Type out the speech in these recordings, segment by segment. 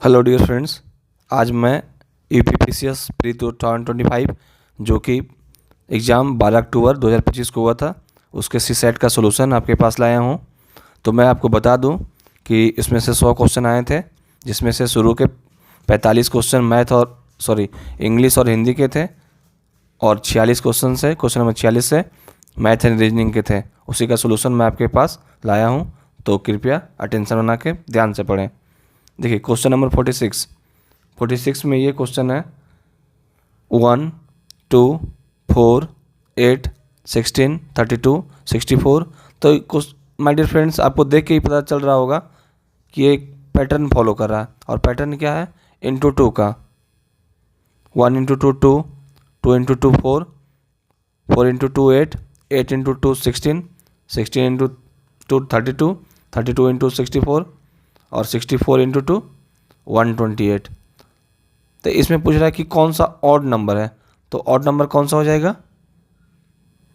Hello dear friends, आज मैं UPPCS pre 2025 जो कि एग्ज़ाम 12 अक्टूबर 2025 को हुआ था, उसके सी सेट का सलूशन आपके पास लाया हूँ। तो मैं आपको बता दूँ कि इसमें से 100 क्वेश्चन आए थे, जिसमें से शुरू के 45 क्वेश्चन इंग्लिश और हिंदी के थे, और 46 क्वेश्चन से क्वेश्चन नंबर 46 से मैथ एंड रीजनिंग के थे। उसी का सलूशन मैं आपके पास लाया हूँ, तो कृपया अटेंशन बना के ध्यान से पढ़ें। देखिए क्वेश्चन नंबर 46 में ये क्वेश्चन है 1, 2, 4, 8, 16, 32, 64। तो कुछ माय डियर फ्रेंड्स, आपको देख के ही पता चल रहा होगा कि एक पैटर्न फॉलो कर रहा है, और पैटर्न क्या है? इंटू टू का। 1 into two 2, 2 into two 4, 4 into two 8, 8 into two 16, 16 into two 32, 32 into 64, और 64 इंटू टू 128। तो इसमें पूछ रहा है कि कौन सा ऑड नंबर है, तो ऑड नंबर कौन सा हो जाएगा?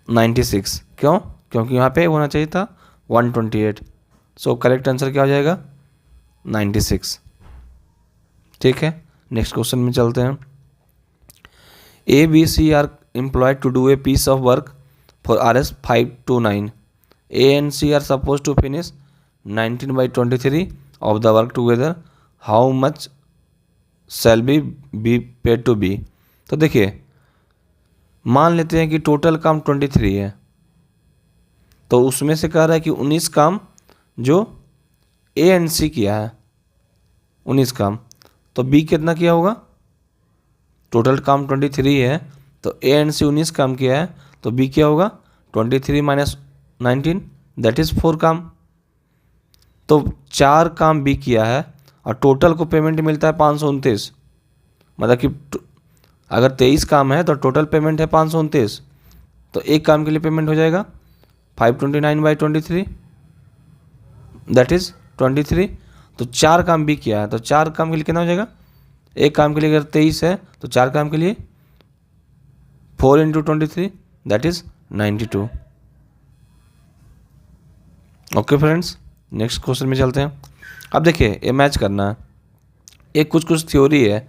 96। क्यों? क्योंकि यहाँ पे होना चाहिए था 128। सो करेक्ट आंसर क्या हो जाएगा? 96। ठीक है, नेक्स्ट क्वेश्चन में चलते हैं। A B C are employed to do a piece of work for RS 529। A and C are supposed to finish 19/23 of the work together. How much shall be paid to B? तो देखिए, मान लेते हैं कि total काम 23 है, तो उसमें से कह रहा है कि 19 काम जो A एंड C किया है, 19 काम, तो B कितना किया होगा? टोटल काम 23 है, तो A एंड C 19 काम किया है, तो B क्या होगा? 23 माइनस 19, दैट इज़ 4 काम। तो 4 काम B किया है, और टोटल को पेमेंट मिलता है 529। मतलब कि अगर 23 काम है तो टोटल पेमेंट है 529, तो एक काम के लिए पेमेंट हो जाएगा 529/23, दैट इज़ 23। तो 4 काम B किया है, तो 4 काम के लिए कितना हो जाएगा? एक काम के लिए अगर 23 है तो 4 काम के लिए 4 into 23, that is 92। Okay friends, next question में चलते हैं। अब देखिए, ये मैच करना है। एक कुछ थ्योरी है,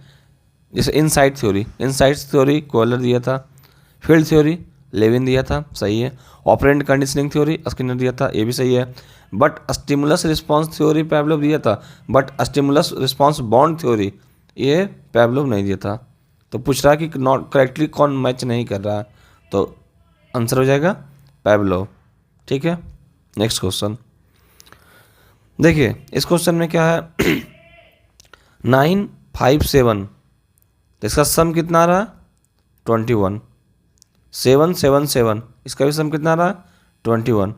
जैसे इनसाइट थ्योरी कोयलर दिया था, फील्ड थ्योरी लेविन दिया था, सही है। ऑपरेंट कंडीशनिंग थ्योरी स्किनर दिया था, ये भी सही है। बट स्टिमुलस रिस्पांस थ्योरी पैवलोव दिया था, but stimulus response bond theory ये पैवलोव नहीं दिया था। तो पूछ रहा है कि नॉट करेक्टली कौन मैच नहीं कर रहा है, तो आंसर हो जाएगा पैवलोव। ठीक है, नेक्स्ट क्वेश्चन देखिए। इस क्वेश्चन में क्या है 9, 5, 7, तो इसका सम कितना आ रहा है? 21। 7, 7, 7, इसका भी सम कितना आ रहा है? 21।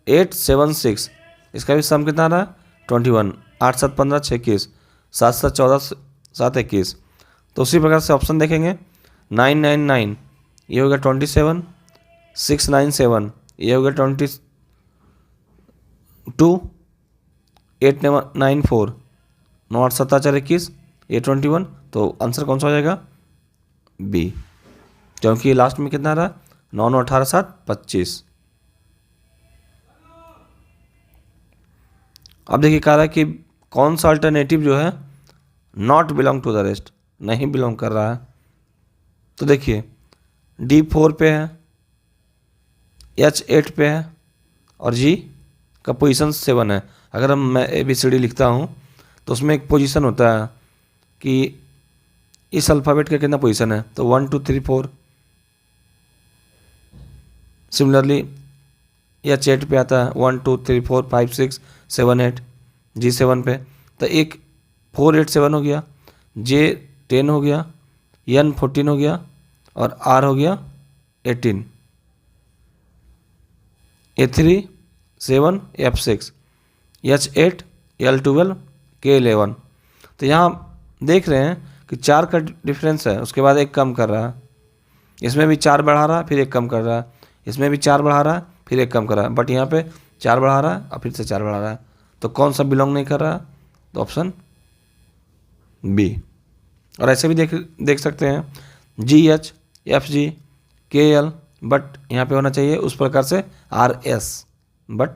8, 7, 6, इसका भी सम कितना आ रहा है? 21। 8, 7, 15, 6, 21, 7, 7, 14, 7, 21। तो उसी प्रकार से ऑप्शन देखेंगे। 9, 9, 9, ये हो गया 27। 6, 9, 7, ये हो गया 22। 8, 9, 4, 9, 8, 7, 4, 21, ये 21। तो आंसर कौन सा हो जाएगा? बी, क्योंकि लास्ट में कितना आ रहा है? 9, 9, 18, 7, 25। अब देखिए, कह रहा है कि कौन सा अल्टरनेटिव जो है not belong to the rest, नहीं बिलोंग कर रहा है। तो देखिए, D 4 पे है, H 8 पे है, और G का पोजीशन 7 है। अगर मैं ABCD लिखता हूँ तो उसमें एक पोजीशन होता है कि इस अल्फ़ाबेट का कितना पोजीशन है, तो 1, 2, 3, 4। सिमिलरली H 8 पे आता है 1, 2, 3, 4, 5, 6, 7, 8। G 7 पे, तो एक 4, 8, 7 हो गया, J 10 हो गया, N 14 हो गया, और R हो गया 18। A3 7, F 6, H 8, L 12, K 11। तो यहाँ देख रहे हैं कि 4 का डिफरेंस है, उसके बाद एक कम कर रहा है, इसमें भी 4 बढ़ा रहा है, फिर एक कम कर रहा है, इसमें भी 4 बढ़ा रहा है, फिर एक कम कर रहा है, बट यहाँ पे 4 बढ़ा रहा है और फिर से 4 बढ़ा रहा है। तो कौन सा बिलोंग नहीं कर रहा है? तो ऑप्शन बी। और ऐसे भी देख सकते हैं GH, FG, KL, बट यहाँ पे होना चाहिए उस प्रकार से RS, बट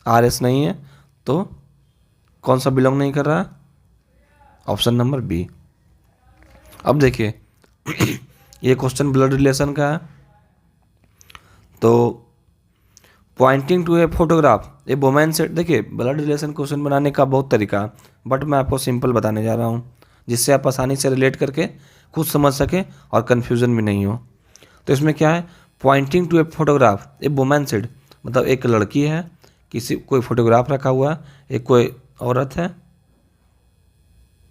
RS नहीं है, तो कौन सा बिलोंग नहीं कर रहा है? Option number B. अब देखिए ये क्वेश्चन ब्लड रिलेशन का है, तो pointing to a photograph a women said. देखिए ब्लड रिलेशन क्वेश्चन बनाने का बहुत तरीका है, बट मैं आपको सिंपल बताने जा रहा हूँ जिससे आप आसानी से रिलेट करके खुद समझ सके और कन्फ्यूज़न भी नहीं हो। तो इसमें क्या है, pointing to a photograph a women said, मतलब एक लड़की है, किसी कोई फोटोग्राफ रखा हुआ है, एक कोई औरत है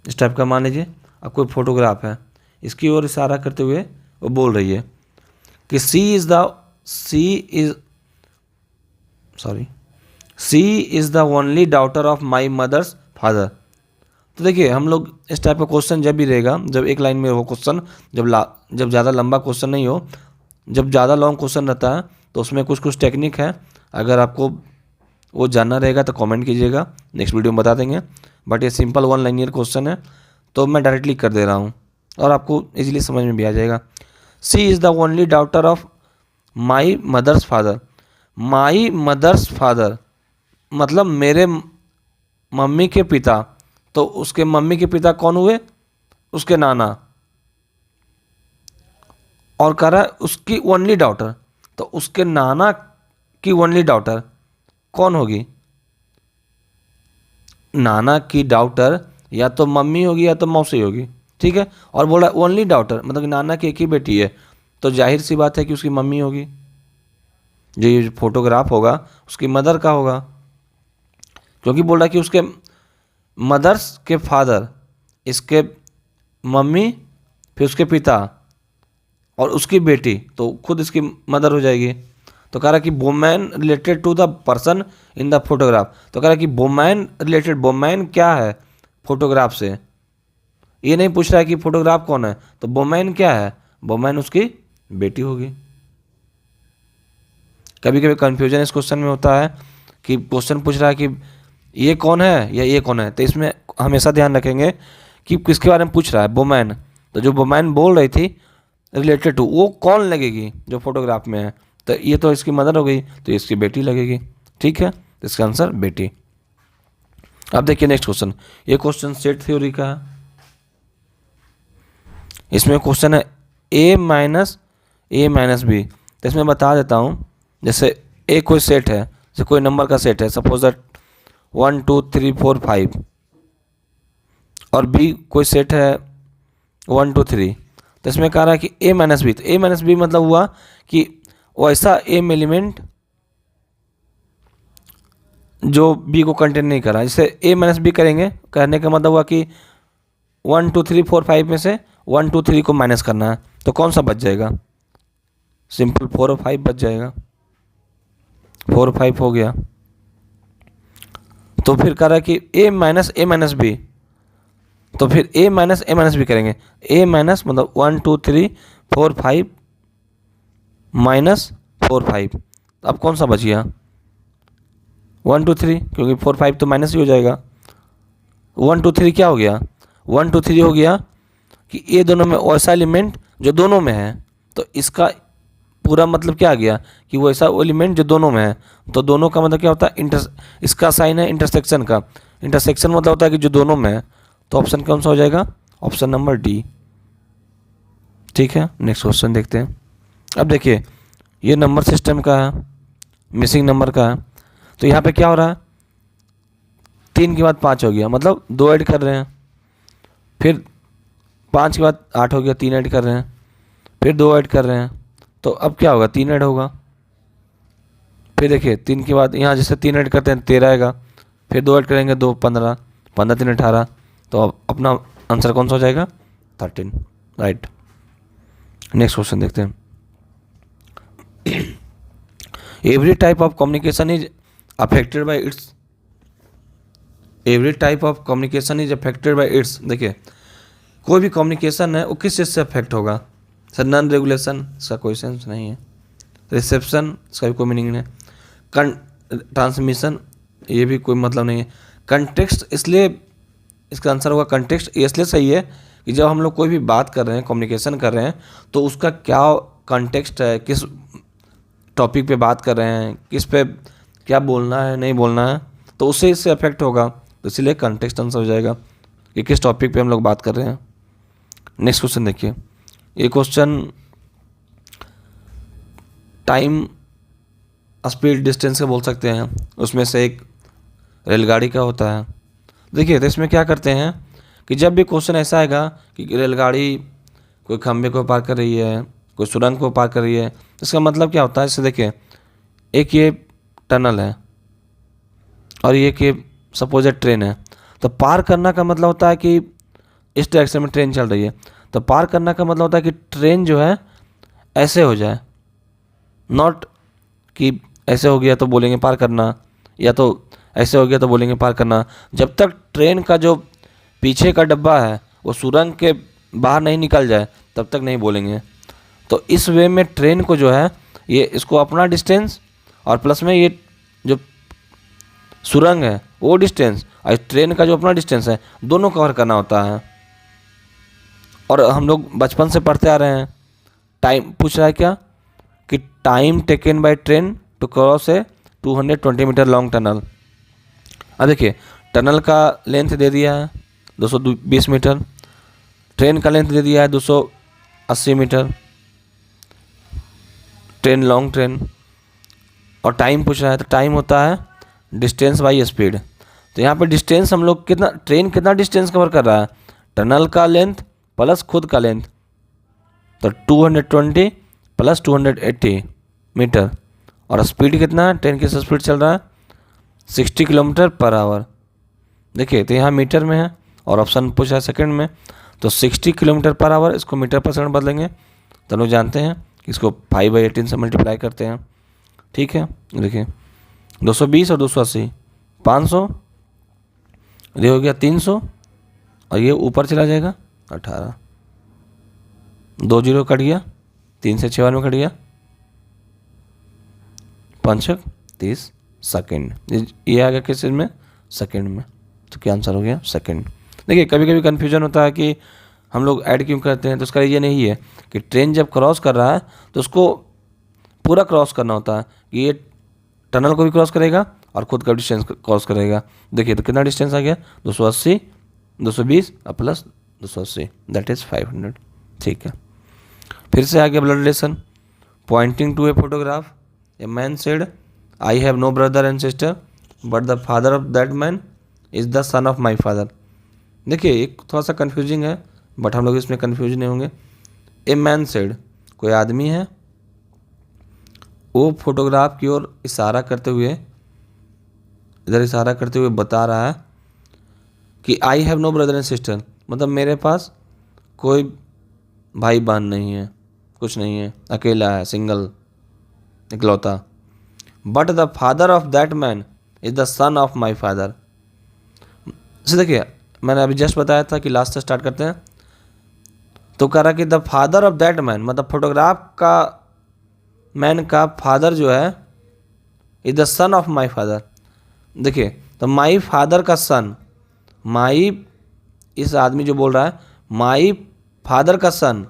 इस टाइप का मान लीजिए, और कोई फोटोग्राफ है, इसकी ओर इशारा करते हुए वो बोल रही है कि she is the only daughter of my mother's father. तो देखिए हम लोग इस टाइप का क्वेश्चन जब भी रहेगा, जब एक लाइन में हो क्वेश्चन, जब ज़्यादा लंबा क्वेश्चन नहीं हो, जब ज़्यादा लॉन्ग क्वेश्चन रहता है तो उसमें कुछ कुछ टेक्निक है, अगर आपको वो जानना रहेगा तो कमेंट कीजिएगा, नेक्स्ट वीडियो में बता देंगे। बट ये सिंपल वन लाइनियर क्वेश्चन है तो मैं डायरेक्टली कर दे रहा हूँ और आपको इजीली समझ में भी आ जाएगा। She is the only daughter of my mother's father. My mother's father मतलब मेरे मम्मी के पिता, तो उसके मम्मी के पिता कौन हुए, उसके नाना, और कह रहा है उसकी ओनली डॉटर, तो उसके नाना की ओनली डॉटर कौन होगी, नाना की डॉटर या तो मम्मी होगी या तो मौसी होगी, ठीक है। और बोला ओनली डॉटर मतलब कि नाना की एक ही बेटी है, तो जाहिर सी बात है कि उसकी मम्मी होगी, जो ये फोटोग्राफ होगा उसकी मदर का होगा, क्योंकि बोल रहा है कि उसके मदर्स के फादर, इसके मम्मी, फिर उसके पिता और उसकी बेटी, तो खुद इसकी मदर हो जाएगी। तो कह रहा है कि women related to the person in the photograph, तो कह रहा है कि वुमेन रिलेटेड, वुमेन क्या है फोटोग्राफ से, ये नहीं पूछ रहा है कि फोटोग्राफ कौन है, तो वुमेन क्या है, वुमेन उसकी बेटी होगी। कभी कभी कन्फ्यूजन इस क्वेश्चन में होता है कि क्वेश्चन पूछ रहा है कि ये कौन है या ये कौन है, तो इसमें हमेशा ध्यान रखेंगे कि किसके बारे में पूछ रहा है, वुमेन, तो जो वुमेन बोल रही थी रिलेटेड टू, वो कौन लगेगी जो फोटोग्राफ में है, तो ये तो इसकी मदर हो गई, तो इसकी बेटी लगेगी, ठीक है। तो इसका आंसर बेटी। अब देखिए नेक्स्ट क्वेश्चन, ये क्वेश्चन सेट थ्योरी का है। इसमें क्वेश्चन है a माइनस बी, तो इसमें बता देता हूँ, जैसे ए कोई सेट है, जैसे कोई नंबर का सेट है, सपोज दैट 1 2 3 4 5, और बी कोई सेट है 1 2 3, तो इसमें कह रहा है कि a माइनस बी, तो a माइनस बी मतलब हुआ कि वैसा m एलिमेंट जो b को कंटेन नहीं कर रहा, जैसे a माइनस बी करेंगे, कहने का मतलब हुआ कि 1 2 3 4 5 में से 1 2 3 को माइनस करना है, तो कौन सा बच जाएगा, सिंपल 4 और 5 बच जाएगा, 4 और 5 हो गया। तो फिर कह रहा है कि a माइनस बी, तो फिर a माइनस बी करेंगे, a माइनस मतलब 1 2 3 4 5 माइनस 4 5, अब कौन सा बच गया 1 2 3, क्योंकि 4 5 तो माइनस ही हो जाएगा। 1 2 3 क्या हो गया, 1 2 3 हो गया कि ये दोनों में वैसा एलिमेंट जो दोनों में है, तो इसका पूरा मतलब क्या आ गया कि वैसा एलिमेंट जो दोनों में है, तो दोनों का मतलब क्या होता है, इसका साइन है इंटरसेक्शन का, इंटरसेक्शन मतलब होता है कि जो दोनों में है, तो ऑप्शन कौन सा हो जाएगा, ऑप्शन नंबर डी, ठीक है। नेक्स्ट क्वेश्चन देखते हैं। अब देखिए ये नंबर सिस्टम का है, मिसिंग नंबर का है, तो यहाँ पे क्या हो रहा है, 3 के बाद 5 हो गया, मतलब 2 ऐड कर रहे हैं, फिर 5 के बाद 8 हो गया, 3 ऐड कर रहे हैं, फिर 2 ऐड कर रहे हैं, तो अब क्या होगा, 3 ऐड होगा। फिर देखिए 3 के बाद यहाँ जैसे 3 ऐड करते हैं 13 आएगा, फिर 2 ऐड करेंगे 2 15, 15 3 18, तो अब अपना आंसर कौन सा हो जाएगा 13, राइट। नेक्स्ट क्वेश्चन देखते हैं। Every type of communication is affected by it's, every type of communication is affected by it's, देखिए कोई भी कम्युनिकेशन है वो किस चीज़ से अफेक्ट होगा, सर नॉन रेगुलेशन, इसका कोई सेंस नहीं है, रिसेप्शन इसका भी कोई मीनिंग नहीं है, ट्रांसमिशन ये भी कोई मतलब नहीं है, कंटेक्स्ट, इसलिए इसका आंसर होगा कंटेक्स्ट। ये इसलिए सही है कि जब हम लोग कोई भी बात कर रहे हैं, कम्युनिकेशन कर रहे हैं, तो उसका क्या कंटेक्स्ट है, किस टॉपिक पे बात कर रहे हैं, किस पे क्या बोलना है नहीं बोलना है, तो उससे इससे अफेक्ट होगा, तो इसलिए कंटेक्स्ट आंसर हो जाएगा। कि किस टॉपिक पे हम लोग बात कर रहे हैं। नेक्स्ट क्वेश्चन देखिए, ये क्वेश्चन टाइम स्पीड डिस्टेंस का बोल सकते हैं, उसमें से एक रेलगाड़ी का होता है। देखिए तो इसमें क्या करते हैं कि जब भी क्वेश्चन ऐसा आएगा कि रेलगाड़ी कोई खंभे को पार कर रही है, कोई सुरंग को पार कर रही है, तो इसका मतलब क्या होता है। इससे देखिए, एक ये टनल है और ये कि सपोज ए ट्रेन है, तो पार करना का मतलब होता है कि इस डायरेक्शन में ट्रेन चल रही है, तो पार करना का मतलब होता है कि ट्रेन जो है ऐसे हो जाए, नॉट कि ऐसे हो गया तो बोलेंगे पार करना, या तो ऐसे हो गया तो बोलेंगे पार करना। जब तक ट्रेन का जो पीछे का डब्बा है वो सुरंग के बाहर नहीं निकल जाए तब तक नहीं बोलेंगे। तो इस वे में ट्रेन को जो है ये इसको अपना डिस्टेंस और प्लस में ये जो सुरंग है वो डिस्टेंस और ट्रेन का जो अपना डिस्टेंस है दोनों कवर करना होता है। और हम लोग बचपन से पढ़ते आ रहे हैं, टाइम पूछ रहा है क्या कि time taken by train to cross a 220 metre long tunnel. अब देखिए टनल का लेंथ दे दिया है 220 मीटर, ट्रेन का लेंथ दे दिया है 280 मीटर, ट्रेन लॉन्ग ट्रेन, और टाइम पूछ रहा है तो टाइम होता है डिस्टेंस बाई स्पीड। तो यहाँ पे डिस्टेंस हम लोग कितना, ट्रेन कितना डिस्टेंस कवर कर रहा है, टनल का लेंथ प्लस खुद का लेंथ, तो 220 प्लस 280 मीटर। और स्पीड कितना है, ट्रेन की स्पीड चल रहा है 60 किलोमीटर पर आवर। देखिए तो यहाँ मीटर में है और ऑप्शन पूछा है सेकंड में, तो 60 किलोमीटर पर आवर इसको मीटर पर सेकंड बदलेंगे तो लोग जानते हैं कि इसको 5/18 से मल्टीप्लाई करते हैं। ठीक है, देखिए 220 और 280 500, ये हो गया 300 और ये ऊपर चला जाएगा 18, 2 जीरो कट गया, 3 से 6 में कट गया, 5 30 सेकेंड। ये आ गया किस चीज़ में, सेकेंड में, तो क्या आंसर हो गया सेकेंड। देखिए कभी कभी कन्फ्यूजन होता है कि हम लोग ऐड क्यों करते हैं, तो उसका ये नहीं है कि ट्रेन जब क्रॉस कर रहा है तो उसको पूरा क्रॉस करना होता है कि ये टनल को भी क्रॉस करेगा और खुद का डिस्टेंस क्रॉस करेगा। देखिए तो कितना डिस्टेंस आ गया 280, 220 और प्लस 280 दैट इज़ 500। ठीक है, फिर से आ गया blood relation. Pointing to a photograph a man said I have no brother and sister but the father of that man is the son of my father. देखिए एक थोड़ा सा कन्फ्यूजिंग है बट हम लोग इसमें कन्फ्यूज नहीं होंगे। ए मैन सेड, कोई आदमी है, वो फोटोग्राफ की ओर इशारा करते हुए, इधर इशारा करते हुए बता रहा है कि I have no brother and sister, मतलब मेरे पास कोई भाई बहन नहीं है, कुछ नहीं है, अकेला है, सिंगल, इकलौता। But the father of that man is the son of my father. देखिए मैंने अभी जस्ट बताया था कि लास्ट से स्टार्ट करते हैं, तो कह रहा कि the father of that man, मतलब फोटोग्राफ का मैन का फादर जो है is the son of my father. देखिए तो माई फादर का सन, माई, इस आदमी जो बोल रहा है माई फादर का सन,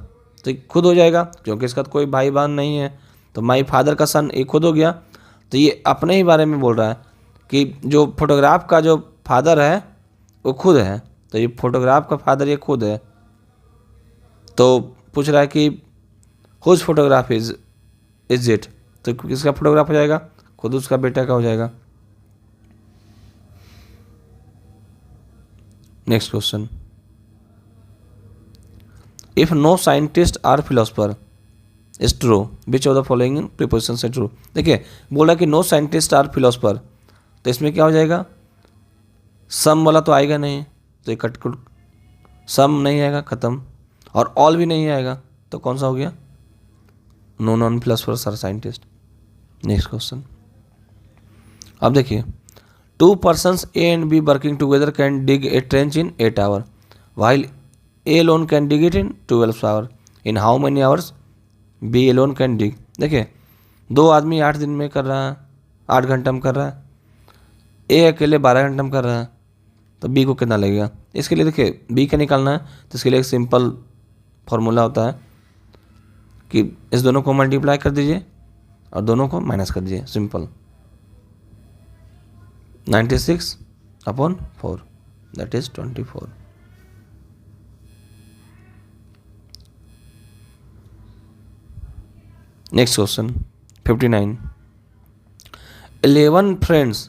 तो खुद हो जाएगा क्योंकि इसका तो कोई भाई बहन नहीं है, तो माई फादर का सन एक खुद हो गया। तो ये अपने ही बारे में बोल रहा है कि जो फोटोग्राफ का जो फादर है वो खुद है, तो ये फोटोग्राफ का फादर ये खुद है। तो पूछ रहा है कि हुज फोटोग्राफ इज इट, तो किसका फोटोग्राफ हो जाएगा, खुद उसका बेटा का हो जाएगा। Next question, if no scientist are philosopher is true which of the following preposition से ट्रू। देखिए बोला कि नो साइंटिस्ट आर फिलोसफर, तो इसमें क्या हो जाएगा, सम वाला तो आएगा नहीं, तो ये कटकुट, सम नहीं आएगा, खत्म, और ऑल भी नहीं आएगा, तो कौन सा हो गया, no non philosophers are scientist. Next question, अब देखिए 2 persons A and B working together can dig a trench in 8 hours while A alone can dig it in 12 hours. In how many hours B alone can dig? देखिए 2 आदमी 8 दिन में कर रहा है, 8 घंटा में कर रहा है, A अकेले 12 घंटा में कर रहा है, तो B को कितना लगेगा। इसके लिए देखिए B का निकालना है, तो इसके लिए एक सिंपल फॉर्मूला होता है कि इस दोनों को मल्टीप्लाई कर दीजिए और दोनों को माइनस कर दीजिए, simple, 96/4 that is 24। Next question 59. 11 friends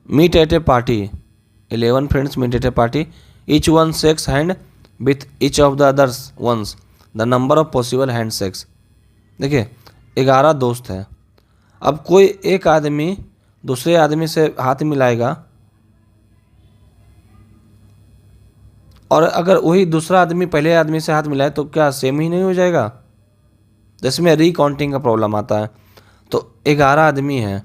meet at a party. 11 friends meet at a party. Each one shakes hand with each of the others once. The number of possible handshakes. देखिए 11 दोस्त हैं. अब कोई एक आदमी दूसरे आदमी से हाथ मिलाएगा और अगर वही दूसरा आदमी पहले आदमी से हाथ मिलाए तो क्या सेम ही नहीं हो जाएगा? जिसमें रिकाउंटिंग का प्रॉब्लम आता है. तो 11 आदमी हैं,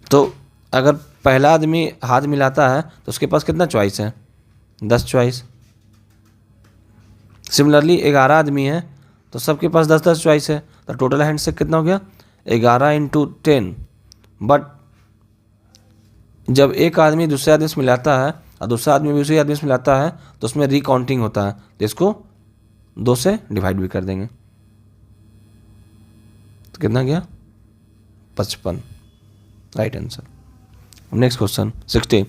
तो अगर पहला आदमी हाथ मिलाता है तो उसके पास कितना चॉइस है? 10 चॉइस. सिमिलरली 11 आदमी हैं तो सबके पास 10-10 चॉइस है. तो टोटल हैंडशेक कितना हो गया? 11 × 10. बट जब एक आदमी दूसरे आदमी से मिलाता है और दूसरा आदमी भी उसी आदमी से मिलाता है तो उसमें रिकाउंटिंग होता है, तो इसको 2 से डिवाइड भी कर देंगे. तो कितना गया? 55. Right answer. Next question 60.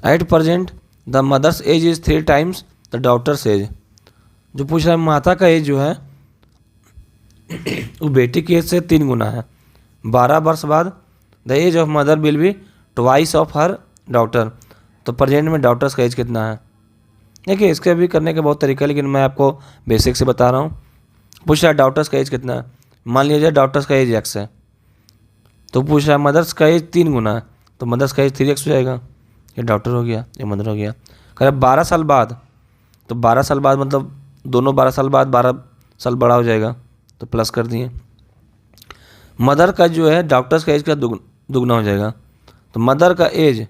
At present the mother's age is 3 times the daughter's age. जो पूछ रहा है माता का एज जो है वो बेटी की एज से 3 गुना है. 12 वर्ष बाद the age of mother will be twice of her daughter. तो प्रेजेंट में डॉटर्स का एज कितना है? देखिए इसके भी करने के बहुत तरीका है, लेकिन मैं आपको बेसिक से बता रहा हूँ. पूछ रहा है डॉटर्स का एज कितना है. मान लीजिए डॉटर्स का एज x है, तो पूछ रहा है मदर्स का एज 3 गुना है, तो मदर्स का एज 3x हो जाएगा. ये डॉटर हो गया, ये मदर हो गया. कह रहा 12 साल बाद, तो 12 साल बाद मतलब दोनों 12 साल बाद 12 साल बड़ा हो जाएगा, तो प्लस कर दिए. मदर का जो है डॉक्टर्स का एज का दुगना हो जाएगा, तो मदर का एज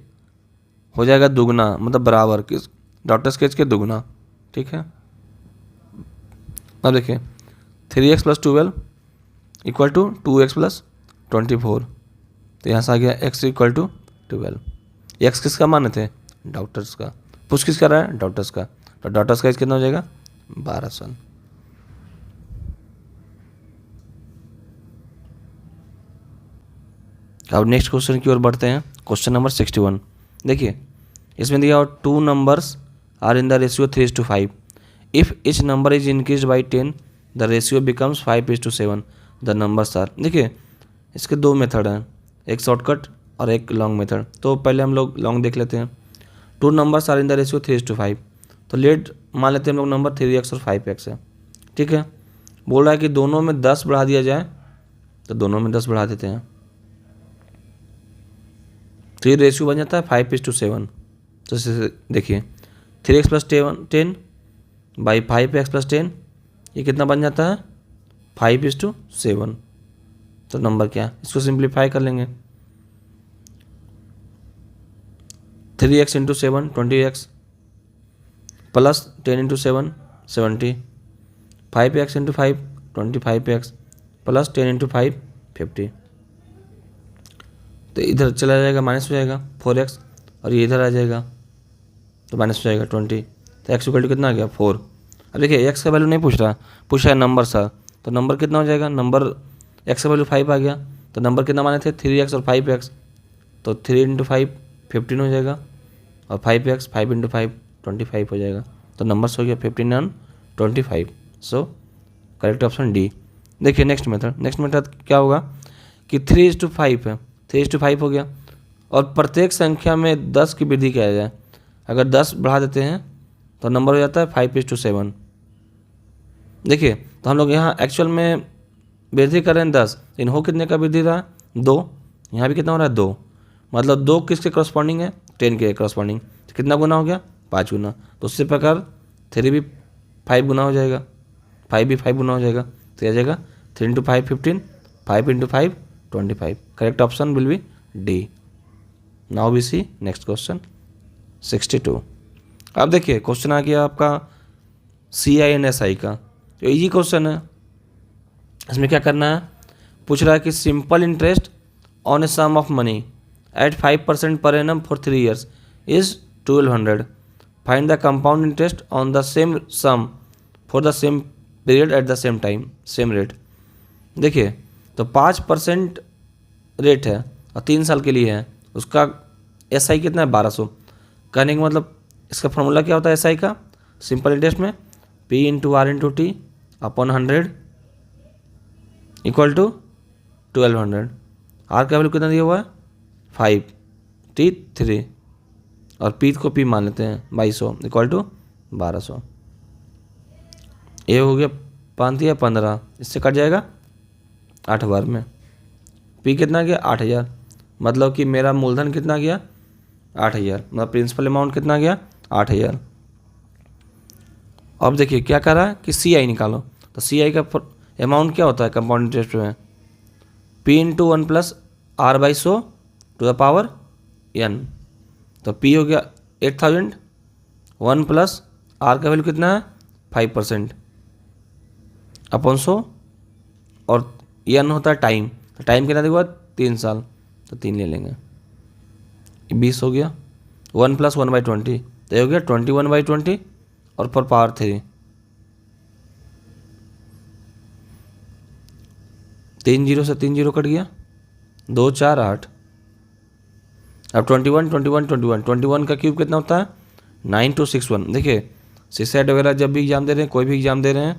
हो जाएगा दुगना, मतलब बराबर किस डॉक्टर्स के एज के दुगना. ठीक है. अब देखिए 3x + 12 = 2x + 24. तो यहाँ से आ गया x = 12. x किसका माने थे? डॉक्टर्स का. पूछ किसका रहा है? डॉक्टर्स का. तो डॉक्टर्स का एज कितना हो जाएगा? 12 साल. अब नेक्स्ट क्वेश्चन की ओर बढ़ते हैं. Question number 61. देखिए इसमें दिया 2 numbers are in the ratio 3:5. If each number is increase by 10 the ratio becomes 5:7. The numbers are. देखिए इसके 2 मेथड हैं, एक शॉर्टकट और एक लॉन्ग मेथड. तो पहले हम लोग लॉन्ग देख लेते हैं. 2 numbers are in the ratio 3:5. तो लेट मान लेते हैं हम लोग नंबर 3x और 5x है. ठीक है. बोल रहा है कि दोनों में 10 बढ़ा दिया जाए, तो दोनों में 10 बढ़ा देते हैं. तो ये रेशियो बन जाता है 5:7. तो देखिए 3x + 10 बाई 5x + 10, ये कितना बन जाता है? 5:7. तो नंबर क्या है? इसको सिंप्लीफाई कर लेंगे. 3x × 7 20x plus 10 × 7 70. 5x × 5 25x plus 10 × 5 50. तो इधर चला जाएगा, माइनस हो जाएगा 4x, और ये इधर आ जाएगा तो माइनस हो जाएगा 20. तो x = कितना आ गया? 4. अब देखिए x का वैल्यू नहीं पूछ रहा, पूछ रहा है नंबर सा. तो नंबर कितना हो जाएगा? नंबर x का वैल्यू 5 आ गया, तो नंबर कितना माने थे? 3x और 5x. तो 3 × 5 15 हो जाएगा, और 5x 5 × 5 25 हो जाएगा. तो नंबर्स हो गया 15 और 25. So correct option D. देखिए नेक्स्ट मेथड क्या होगा कि 3:5 है, 3:5 हो गया, और प्रत्येक संख्या में 10 की वृद्धि किया जाए. अगर 10 बढ़ा देते हैं तो नंबर हो जाता है 5:7. देखिए तो हम लोग यहाँ एक्चुअल में वृद्धि कर रहे हैं 10, लेकिन हो कितने का वृद्धि रहा है? 2. यहाँ भी कितना हो रहा है? 2. मतलब 2 किसके करस्पॉन्डिंग है? 10 के करस्पॉन्डिंग. तो कितना गुना हो गया? 5 गुना. तो उससे प्रकार 3 भी 5 गुना हो जाएगा, 5 भी 5 गुना हो जाएगा. तो आ जाएगा 3 × 5 15, 5 × 5 25. Correct option will be D. Now we see next question 62. अब देखिए क्वेश्चन आ गया आपका CINSI का. तो इजी क्वेश्चन है. इसमें क्या करना है? पूछ रहा है कि simple interest on a sum of money at 5% per annum for 3 years is 1200. Find the compound interest on the same sum for the same period at the same time, same rate. देखिए तो 5% rate है और 3 साल के लिए है. उसका SI कितना है? 1200. कहने का मतलब इसका फॉर्मूला क्या होता है SI का? सिंपल इंटरेस्ट में P × R × T upon 100 equal to 1200। R का वैल्यू कितना दिया हुआ है 53 और पी को पी मान लेते हैं 2200 इक्वल टू 1200। ये हो गया 5 या 15, इससे कट जाएगा 8 बार में। पी कितना गया 8000, मतलब कि मेरा मूलधन कितना गया 8000, मतलब प्रिंसिपल अमाउंट कितना गया 8000। अब देखिए क्या कर रहा है कि सी आई निकालो, तो सी आई का अमाउंट क्या होता है कंपाउंड इंटरेस्ट में, P into 1 plus R by 100 to the power n। तो पी हो गया 8000, 1 प्लस आर का वैल्यू कितना है 5% अपॉन 100 और n होता है टाइम, तो टाइम कितना देखो 3 साल, तो 3 ले लेंगे, 20 हो गया। 1 प्लस 1/20 तो ये हो गया 21/20 और पर पावर 3, 3 जीरो से 3 जीरो कट गया, 2 4 8। अब 21 का क्यूब कितना होता है 9261। देखिए सीसेट वगैरह जब भी एग्जाम दे रहे हैं, कोई भी एग्जाम दे रहे हैं,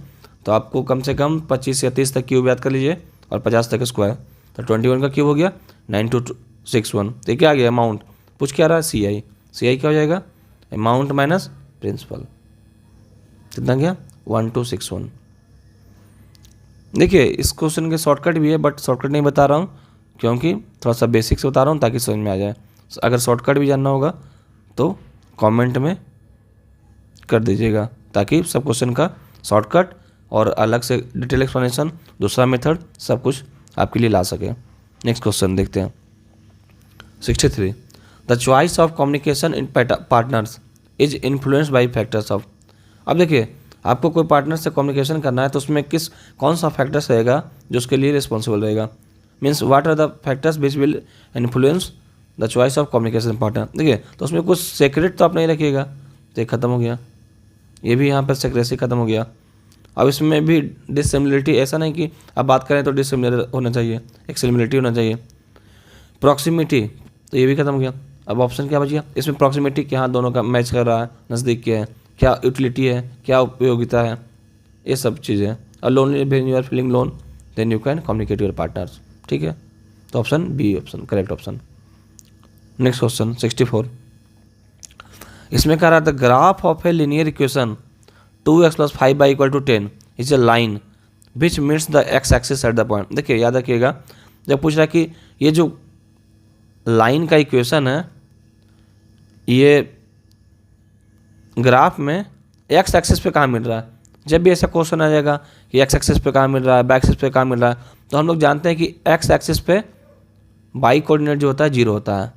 तो आपको कम से कम 25 या 30 तक क्यूब याद कर लीजिए और 50 तक स्क्वायर। तो 21 का क्यूब हो गया 9261। तो क्या आ गया अमाउंट, पूछ क्या रहा है सी आई क्या हो जाएगा अमाउंट माइनस प्रिंसिपल, कितना गया 1261। देखिए इस क्वेश्चन के शॉर्टकट भी है, बट शॉर्टकट नहीं बता रहा हूँ क्योंकि थोड़ा सा बेसिक से बता रहा हूँ ताकि समझ में आ जाए। अगर शॉर्टकट भी जानना होगा तो कमेंट में कर दीजिएगा, ताकि सब क्वेश्चन का शॉर्टकट और अलग से डिटेल एक्सप्लेनेशन, दूसरा मेथड सब कुछ आपके लिए ला सके। नेक्स्ट क्वेश्चन देखते हैं 63। The choice of communication in partners is influenced by factors of. अब देखिए आपको कोई पार्टनर से कम्युनिकेशन करना है तो उसमें कौन सा फैक्टर्स रहेगा जो उसके लिए रिस्पॉन्सिबल रहेगा, means what are the factors which will influence the choice of communication partner. देखिए तो उसमें कुछ सीक्रेट तो आप नहीं रखिएगा, तो ये खत्म हो गया, ये भी यहाँ पर सीक्रेसी खत्म हो गया। अब इसमें भी डिसिमिलरिटी, ऐसा नहीं कि अब बात करें तो डिसिमिलर होना चाहिए, एक सिमिलरिटी होना चाहिए। प्रॉक्सिमिटी, तो ये भी खत्म हो गया। अब ऑप्शन क्या बच गया इसमें, प्रॉक्सिमिटी क्या दोनों का मैच कर रहा है, नज़दीक क्या है, क्या यूटिलिटी है, क्या उपयोगिता है, ये सब चीज़ें हैं। और lonely when you are feeling lone then you can communicate your partners, ठीक है। तो option B option correct option. Next question 64। इसमें कह रहा था graph of a linear equation 2x + 5y = 10 is a line which meets the x axis at the point. देखिए याद रखिएगा जब पूछ रहा है कि ये जो लाइन का इक्वेशन है, ये ग्राफ में x एक्सिस पे कहाँ मिल रहा है। जब भी ऐसा क्वेश्चन आ जाएगा कि x एक्सिस पे कहाँ मिल रहा है, y एक्सिस पे कहाँ मिल रहा है, तो हम लोग जानते हैं कि x एक्सिस पे y कोऑर्डिनेट जो होता है 0 होता है,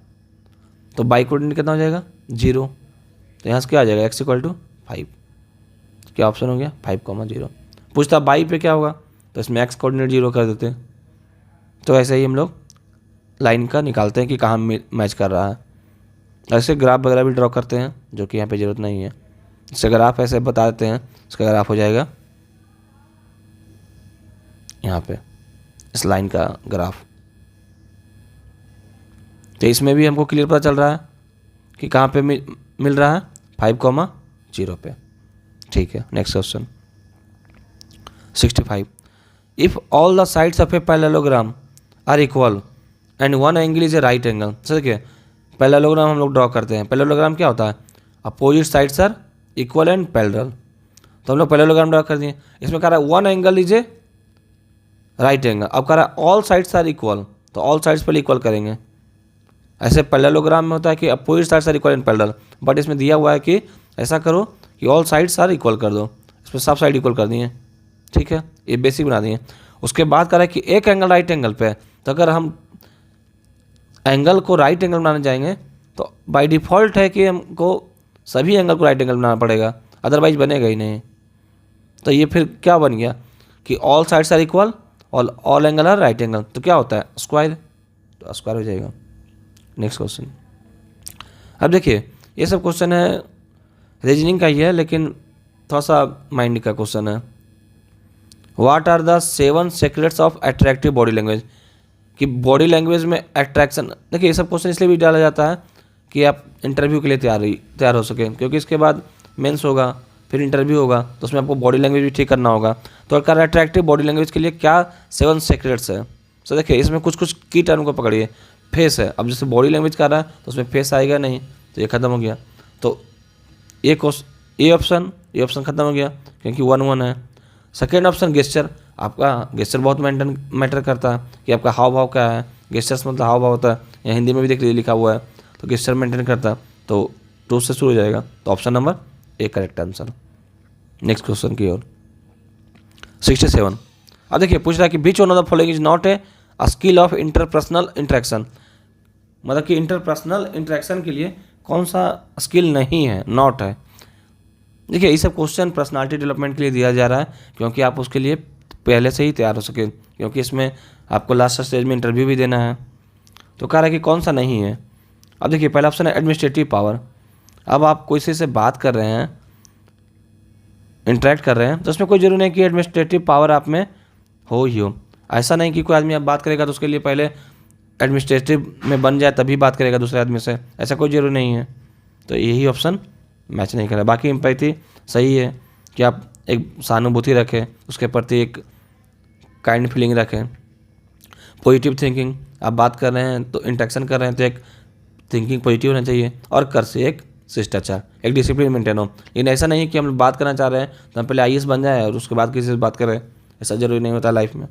तो y कोऑर्डिनेट कितना हो जाएगा 0। तो यहाँ से क्या आ जाएगा x = 5। क्या ऑप्शन हो गया 5,0। पूछता y पे क्या होगा, तो इसमें x कोऑर्डिनेट 0 कर देते हैं। तो ऐसे ही हम लोग लाइन का निकालते हैं कि कहाँ मैच कर रहा है। ऐसे ग्राफ वगैरह भी ड्रॉ करते हैं, जो कि यहाँ पे ज़रूरत नहीं है। इससे ग्राफ ऐसे बता देते हैं, इसका ग्राफ हो जाएगा यहाँ पे इस लाइन का ग्राफ। तो इसमें भी हमको क्लियर पता चल रहा है कि कहाँ पे मिल रहा है 5,0 पे, ठीक है। Next question 65। If all the sides of a parallelogram are equal and one angle is a right angle. देखिए पैरेललोग्राम हम लोग ड्रॉ करते हैं, पैरेललोग्राम क्या होता है opposite sides are equal and parallel. तो हम लोग पैरेललोग्राम ड्रॉ कर दिए। इसमें कह रहा है one angle is a right angle, अब कह रहा है ऑल साइड्स आर इक्वल, तो ऑल साइड्स पर इक्वल करेंगे। ऐसे पैरेललोग्राम में होता है कि opposite sides are equal and parallel, but इसमें दिया हुआ है कि ऐसा करो कि ऑल साइड्स आर इक्वल कर दो, इसमें सब साइड इक्वल कर दिए, ठीक है, ये बेसिक बना दिए। उसके बाद कह रहा है कि एक एंगल राइट एंगल पे, तो अगर हम एंगल को राइट एंगल बनाने जाएंगे तो बाय डिफ़ॉल्ट है कि हमको सभी एंगल को राइट एंगल बनाना पड़ेगा, अदरवाइज बनेगा ही नहीं। तो ये फिर क्या बन गया कि ऑल साइड्स आर इक्वल और all angle are right angle, तो क्या होता है स्क्वायर, तो स्क्वायर हो जाएगा। Next question. अब देखिए ये सब क्वेश्चन है रीजनिंग का ही है, लेकिन थोड़ा सा माइंड का क्वेश्चन है। What are the 7 secrets of attractive body language, कि बॉडी लैंग्वेज में अट्रैक्शन। देखिए ये सब क्वेश्चन इसलिए भी डाला जाता है कि आप इंटरव्यू के लिए तैयार हो सकें, क्योंकि इसके बाद मेंस होगा, फिर इंटरव्यू होगा, तो उसमें आपको बॉडी लैंग्वेज भी ठीक करना होगा, तो कर अट्रैक्टिव बॉडी लैंग्वेज के लिए क्या 7 सीक्रेट्स है। सो देखिए इसमें कुछ कुछ की टर्म को पकड़िए। फेस है, अब जैसे बॉडी लैंग्वेज कर रहा है तो उसमें फेस आएगा नहीं, तो ये खत्म हो गया। तो ये ऑप्शन खत्म हो गया क्योंकि 1-1 है। सेकेंड ऑप्शन गेस्चर, आपका गेस्चर बहुत मैटर करता है कि आपका हाव भाव क्या है। गेस्चर्स मतलब हाव भाव होता है, या हिंदी में भी देख लीजिए लिखा हुआ है, तो गेस्चर मेंटेन करता है। तो 2 से शुरू हो जाएगा, तो option number a correct answer. Next question की ओर 67। अब देखिए पूछ रहा है कि which one of the following is not a skill of interpersonal interaction, मतलब कि इंटरपर्सनल इंटरेक्शन के लिए कौन सा स्किल नहीं है, नॉट है। देखिए ये सब क्वेश्चन पर्सनालिटी डेवलपमेंट के लिए दिया जा रहा है क्योंकि आप उसके लिए पहले से ही तैयार हो सके, क्योंकि इसमें आपको लास्ट स्टेज में इंटरव्यू भी देना है। तो कह रहा है कि कौन सा नहीं है। अब देखिए पहला ऑप्शन है एडमिनिस्ट्रेटिव पावर। अब आप किसी से बात कर रहे हैं, इंटरेक्ट कर रहे हैं, तो उसमें कोई जरूरी नहीं कि एडमिनिस्ट्रेटिव पावर आप में हो ही हो। ऐसा नहीं कि कोई आदमी आप बात करेगा तो उसके लिए पहले एडमिनिस्ट्रेटिव में बन जाए तभी बात करेगा दूसरे आदमी से, ऐसा कोई जरूरी नहीं है। तो यही ऑप्शन मैच नहीं कर रहा। बाकी एम्पैथी सही है कि आप एक सहानुभूति रखें, उसके प्रति एक काइंड फीलिंग रखें। पॉजिटिव थिंकिंग, आप बात कर रहे हैं तो इंटरेक्शन कर रहे हैं तो एक थिंकिंग पॉजिटिव होना चाहिए, और कर से एक शिष्टाचार, एक डिसिप्लिन मेंटेन हो। लेकिन ऐसा नहीं है कि हम बात करना चाह रहे हैं तो हम पहले IAS बन जाए और उसके बाद किसी से बात करें, ऐसा जरूरी नहीं होता लाइफ में।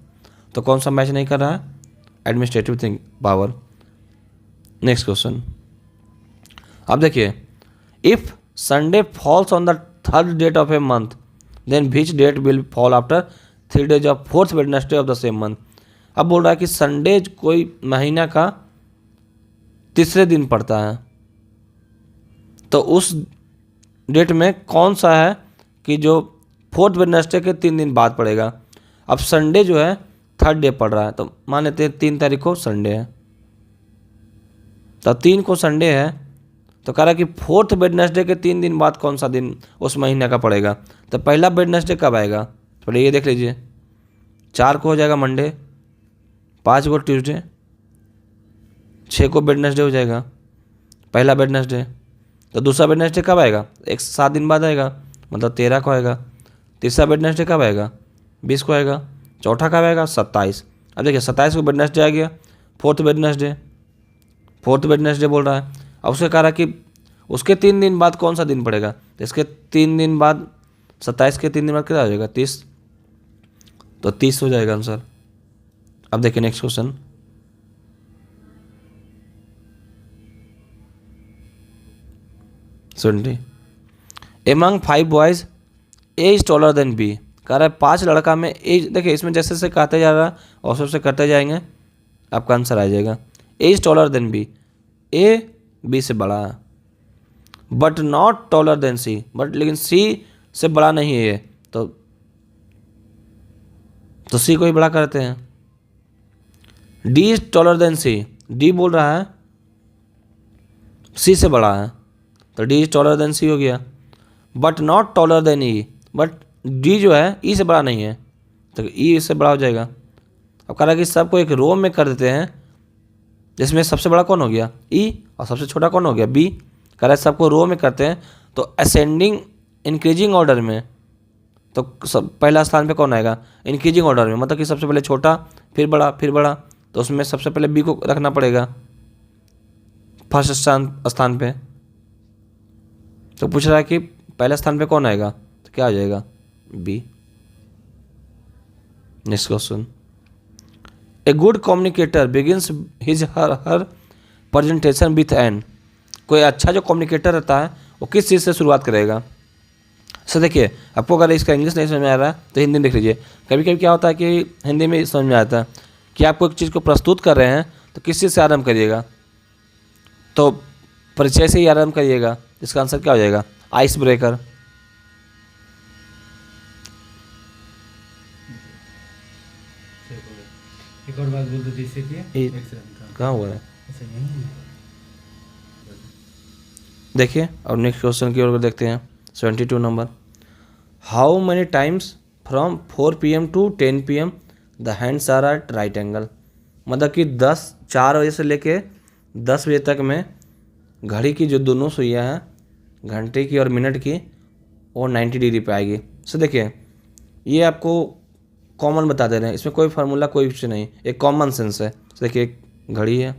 तो कौन सा मैच नहीं कर रहा है, administrative think power. Next question, अब देखिए if Sunday falls on the third date of a month then which date will fall after 3 days of fourth Wednesday of the same month. अब बोल रहा है कि संडे कोई महीना का तीसरे दिन पड़ता है, तो उस डेट में कौन सा है कि जो फोर्थ वेडनेसडे के 3 दिन बाद पड़ेगा। अब संडे जो है थर्ड डे पड़ रहा है, तो मान लेते हैं 3 तारीख को संडे है, तो 3 को संडे है, तो कह रहा है कि फोर्थ वेडनेसडे के 3 दिन बाद कौन सा दिन उस महीने का पड़ेगा। तो पहला वेडनेसडे कब आएगा, तो ये देख लीजिए, 4 को हो जाएगा मंडे, 5 को ट्यूसडे, 6 को वेडनेसडे हो जाएगा पहला वेडनेसडे। तो दूसरा वेडनेसडे कब आएगा, 7 दिन बाद आएगा, मतलब 13 को आएगा। तीसरा वेडनेसडे कब आएगा, 20 को आएगा। चौथा कब आएगा, 27। अब देखिए 27 को वेडनेसडे आ गया, फोर्थ वेडनेसडे बोल रहा है। अब उससे कह रहा है कि उसके 3 दिन बाद कौन सा दिन पड़ेगा, तो इसके 3 दिन बाद 27 के 3 दिन बाद क्या हो जाएगा, 30, तो 30 हो जाएगा आंसर। अब देखिए नेक्स्ट क्वेश्चन, सुनिए, among 5 boys A is taller than B. कह रहा है 5 लड़का में एज, देखिए इसमें जैसे जैसे कहते जा रहा है और सबसे करते जाएंगे आपका आंसर आ जाएगा। A is taller than b, a b से बड़ा है, but not taller than c, but लेकिन सी से बड़ा नहीं है ये, तो सी को ही बड़ा करते हैं। D is taller than C, D बोल रहा है सी से बड़ा है, तो D is taller than C हो गया। But not taller than E, but D जो है ई से बड़ा नहीं है, तो ई इससे बड़ा हो जाएगा। अब कह रहा है कि सबको एक रो में कर देते हैं, जिसमें सबसे बड़ा कौन हो गया, ई, और सबसे छोटा कौन हो गया, बी। कह रहा है सबको रो में करते हैं, तो असेंडिंग इंक्रीजिंग ऑर्डर में, तो सब पहला स्थान पे कौन आएगा, इंक्रीजिंग ऑर्डर में, मतलब कि सबसे पहले छोटा फिर बड़ा, तो उसमें सबसे पहले बी को रखना पड़ेगा फर्स्ट स्थान पे। तो पूछ रहा है कि पहले स्थान पे कौन आएगा, तो क्या आ जाएगा, B. Next question, a good communicator begins his her presentation with an. कोई अच्छा जो कम्युनिकेटर रहता है वो किस चीज़ से शुरुआत करेगा। सर देखिए आपको अगर इसका इंग्लिश नहीं समझ में आ रहा है तो हिंदी में देख लीजिए। कभी कभी क्या होता है कि हिंदी में समझ में आता है कि आपको एक चीज़ को प्रस्तुत कर रहे हैं तो किस चीज़ से आरंभ करिएगा, तो परिचय से ही आरंभ करिएगा। इसका आंसर क्या हो जाएगा, आइस ब्रेकर। एक और बात बोल दो जिससे कि कहाँ हुआ है, देखिए। और नेक्स्ट क्वेश्चन की ओर देखते हैं 72 number, how many times from 4 PM to 10 PM the hands are at right angle. मतलब कि 4 बजे से लेके 10 बजे तक में घड़ी की जो दोनों सुइयाँ हैं, घंटे की और मिनट की, वो 90 डिग्री पे आएगी। सो देखिए ये आपको कॉमन बता दे रहे हैं, इसमें कोई फार्मूला कोई कुछ नहीं, एक कॉमन सेंस है। देखिए एक घड़ी है,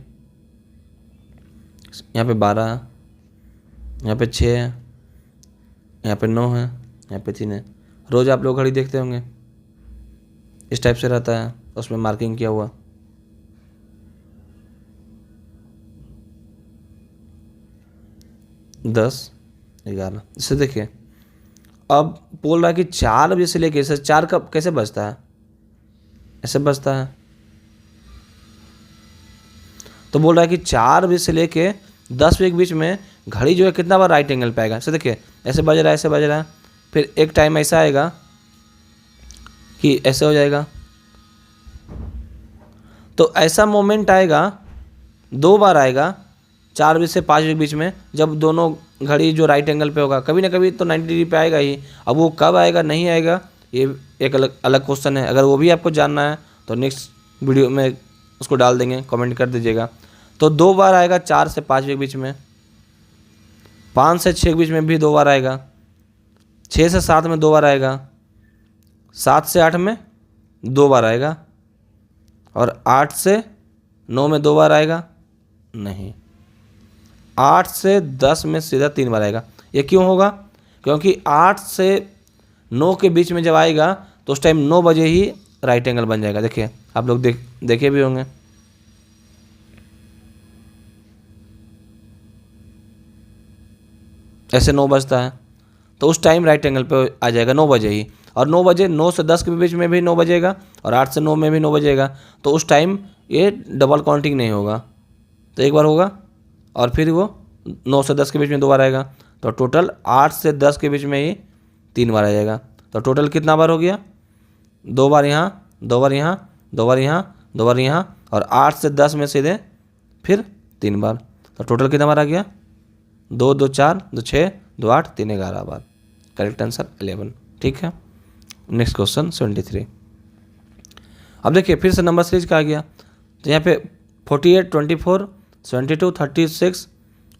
यहाँ पे 12 है, यहाँ पे 6 है, यहाँ पे 9 है, यहाँ पे 3 है। रोज़ आप लोग घड़ी देखते होंगे, इस टाइप से रहता है, उसमें मार्किंग किया हुआ। दस 11, इसे देखिए। अब बोल रहा है कि 4 बजे से लेके ऐसे 4 कब कैसे बजता है, ऐसे बजता है। तो बोल रहा है कि 4 बजे से लेके 10 बजे के बीच में घड़ी जो है कितना बार राइट एंगल पे आएगा। ऐसे देखिए, ऐसे बज रहा है, ऐसे बज रहा है, फिर एक टाइम ऐसा आएगा कि ऐसे हो जाएगा। तो ऐसा मोमेंट आएगा, 2 बार आएगा 4 बजे से 5 बजे के बीच में, जब दोनों घड़ी जो राइट एंगल पे होगा। कभी ना कभी तो 90 डिग्री पे आएगा ही। अब वो कब आएगा नहीं आएगा ये एक अलग क्वेश्चन है। अगर वो भी आपको जानना है तो नेक्स्ट वीडियो में उसको डाल देंगे, कमेंट कर दीजिएगा। तो 2 बार आएगा 4 से 5 बजे के बीच में, 5 से 6 के बीच में भी 2 बार आएगा, 6 से 7 में 2 बार आएगा, 7 से 8 में 2 बार आएगा, और 8 से 9 में 2 बार आएगा नहीं, 8 से 10 में सीधा 3 बार आएगा। ये क्यों होगा? क्योंकि 8 से 9 के बीच में जब आएगा तो उस टाइम 9 बजे ही राइट एंगल बन जाएगा। देखिए आप लोग देखे भी होंगे, ऐसे 9 बजता है तो उस टाइम राइट एंगल पे आ जाएगा 9 बजे ही। और 9 बजे 9 से 10 के बीच में भी 9 बजेगा, और 8 से 9 में भी 9 बजेगा। तो उस टाइम ये डबल काउंटिंग नहीं होगा, तो एक बार होगा और फिर वो 9 से 10 के बीच में 2 बार आएगा। तो टोटल 8 से 10 के बीच में ही 3 बार आ जाएगा। तो टोटल कितना बार हो गया? 2 बार यहाँ, 2 बार यहाँ, 2 बार यहाँ, 2 बार यहाँ, और 8 से 10 में सीधे फिर 3 बार। तो टोटल कितना बार आ गया? 2 2 4 2 6 2 8 3 11 बार। Correct answer 11। ठीक है, नेक्स्ट क्वेश्चन 73। अब देखिए फिर से नंबर सीरीज का आ गया। तो यहाँ पे 48 24 72 36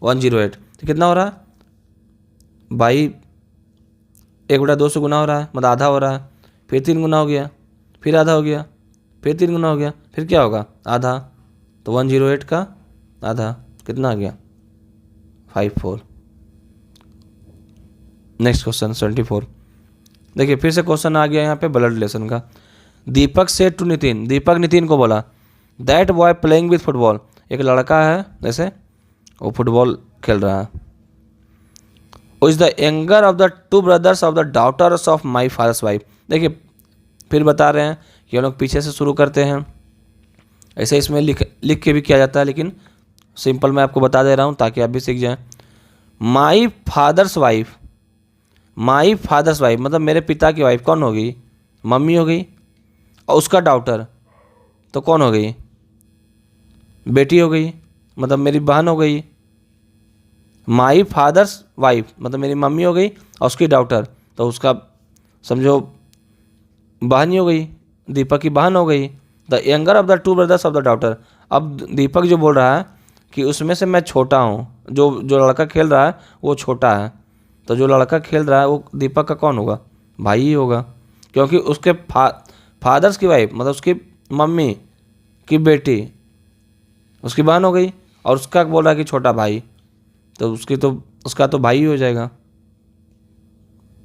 108, तो कितना हो रहा है? बाई 1/2 से गुना हो रहा है, मतलब आधा हो रहा है, फिर 3 गुना हो गया, फिर आधा हो गया, फिर 3 गुना हो गया, फिर क्या होगा? आधा। तो 108 का आधा कितना आ गया? 54। Next question 74। देखिए फिर से क्वेश्चन आ गया यहाँ पे ब्लड रिलेशन का। दीपक सेड टू नितिन, दीपक नितिन को बोला, that boy playing with football, एक लड़का है जैसे वो फुटबॉल खेल रहा है, is the younger of the 2 brothers of the daughters of my father's wife. देखिए फिर बता रहे हैं कि हम लोग पीछे से शुरू करते हैं, ऐसे इसमें लिख के भी किया जाता है, लेकिन सिंपल मैं आपको बता दे रहा हूँ ताकि आप भी सीख जाएं। माई फादर्स वाइफ, माई फादर्स वाइफ मतलब मेरे पिता की वाइफ कौन हो गई? मम्मी हो गई। और उसका डॉटर तो कौन हो गई? बेटी हो गई, मतलब मेरी बहन हो गई। माई फादर्स वाइफ मतलब मेरी मम्मी हो गई, और उसकी डॉटर तो उसका समझो बहन ही हो गई, दीपक की बहन हो गई। The younger of the 2 brothers of the daughter. अब दीपक जो बोल रहा है कि उसमें से मैं छोटा हूँ, जो लड़का खेल रहा है वो छोटा है, तो जो लड़का खेल रहा है वो दीपक का कौन होगा? भाई ही होगा, क्योंकि उसके फादर्स की वाइफ मतलब उसकी मम्मी की बेटी उसकी बहन हो गई, और उसका बोल रहा है कि छोटा भाई, तो उसका तो भाई ही हो जाएगा।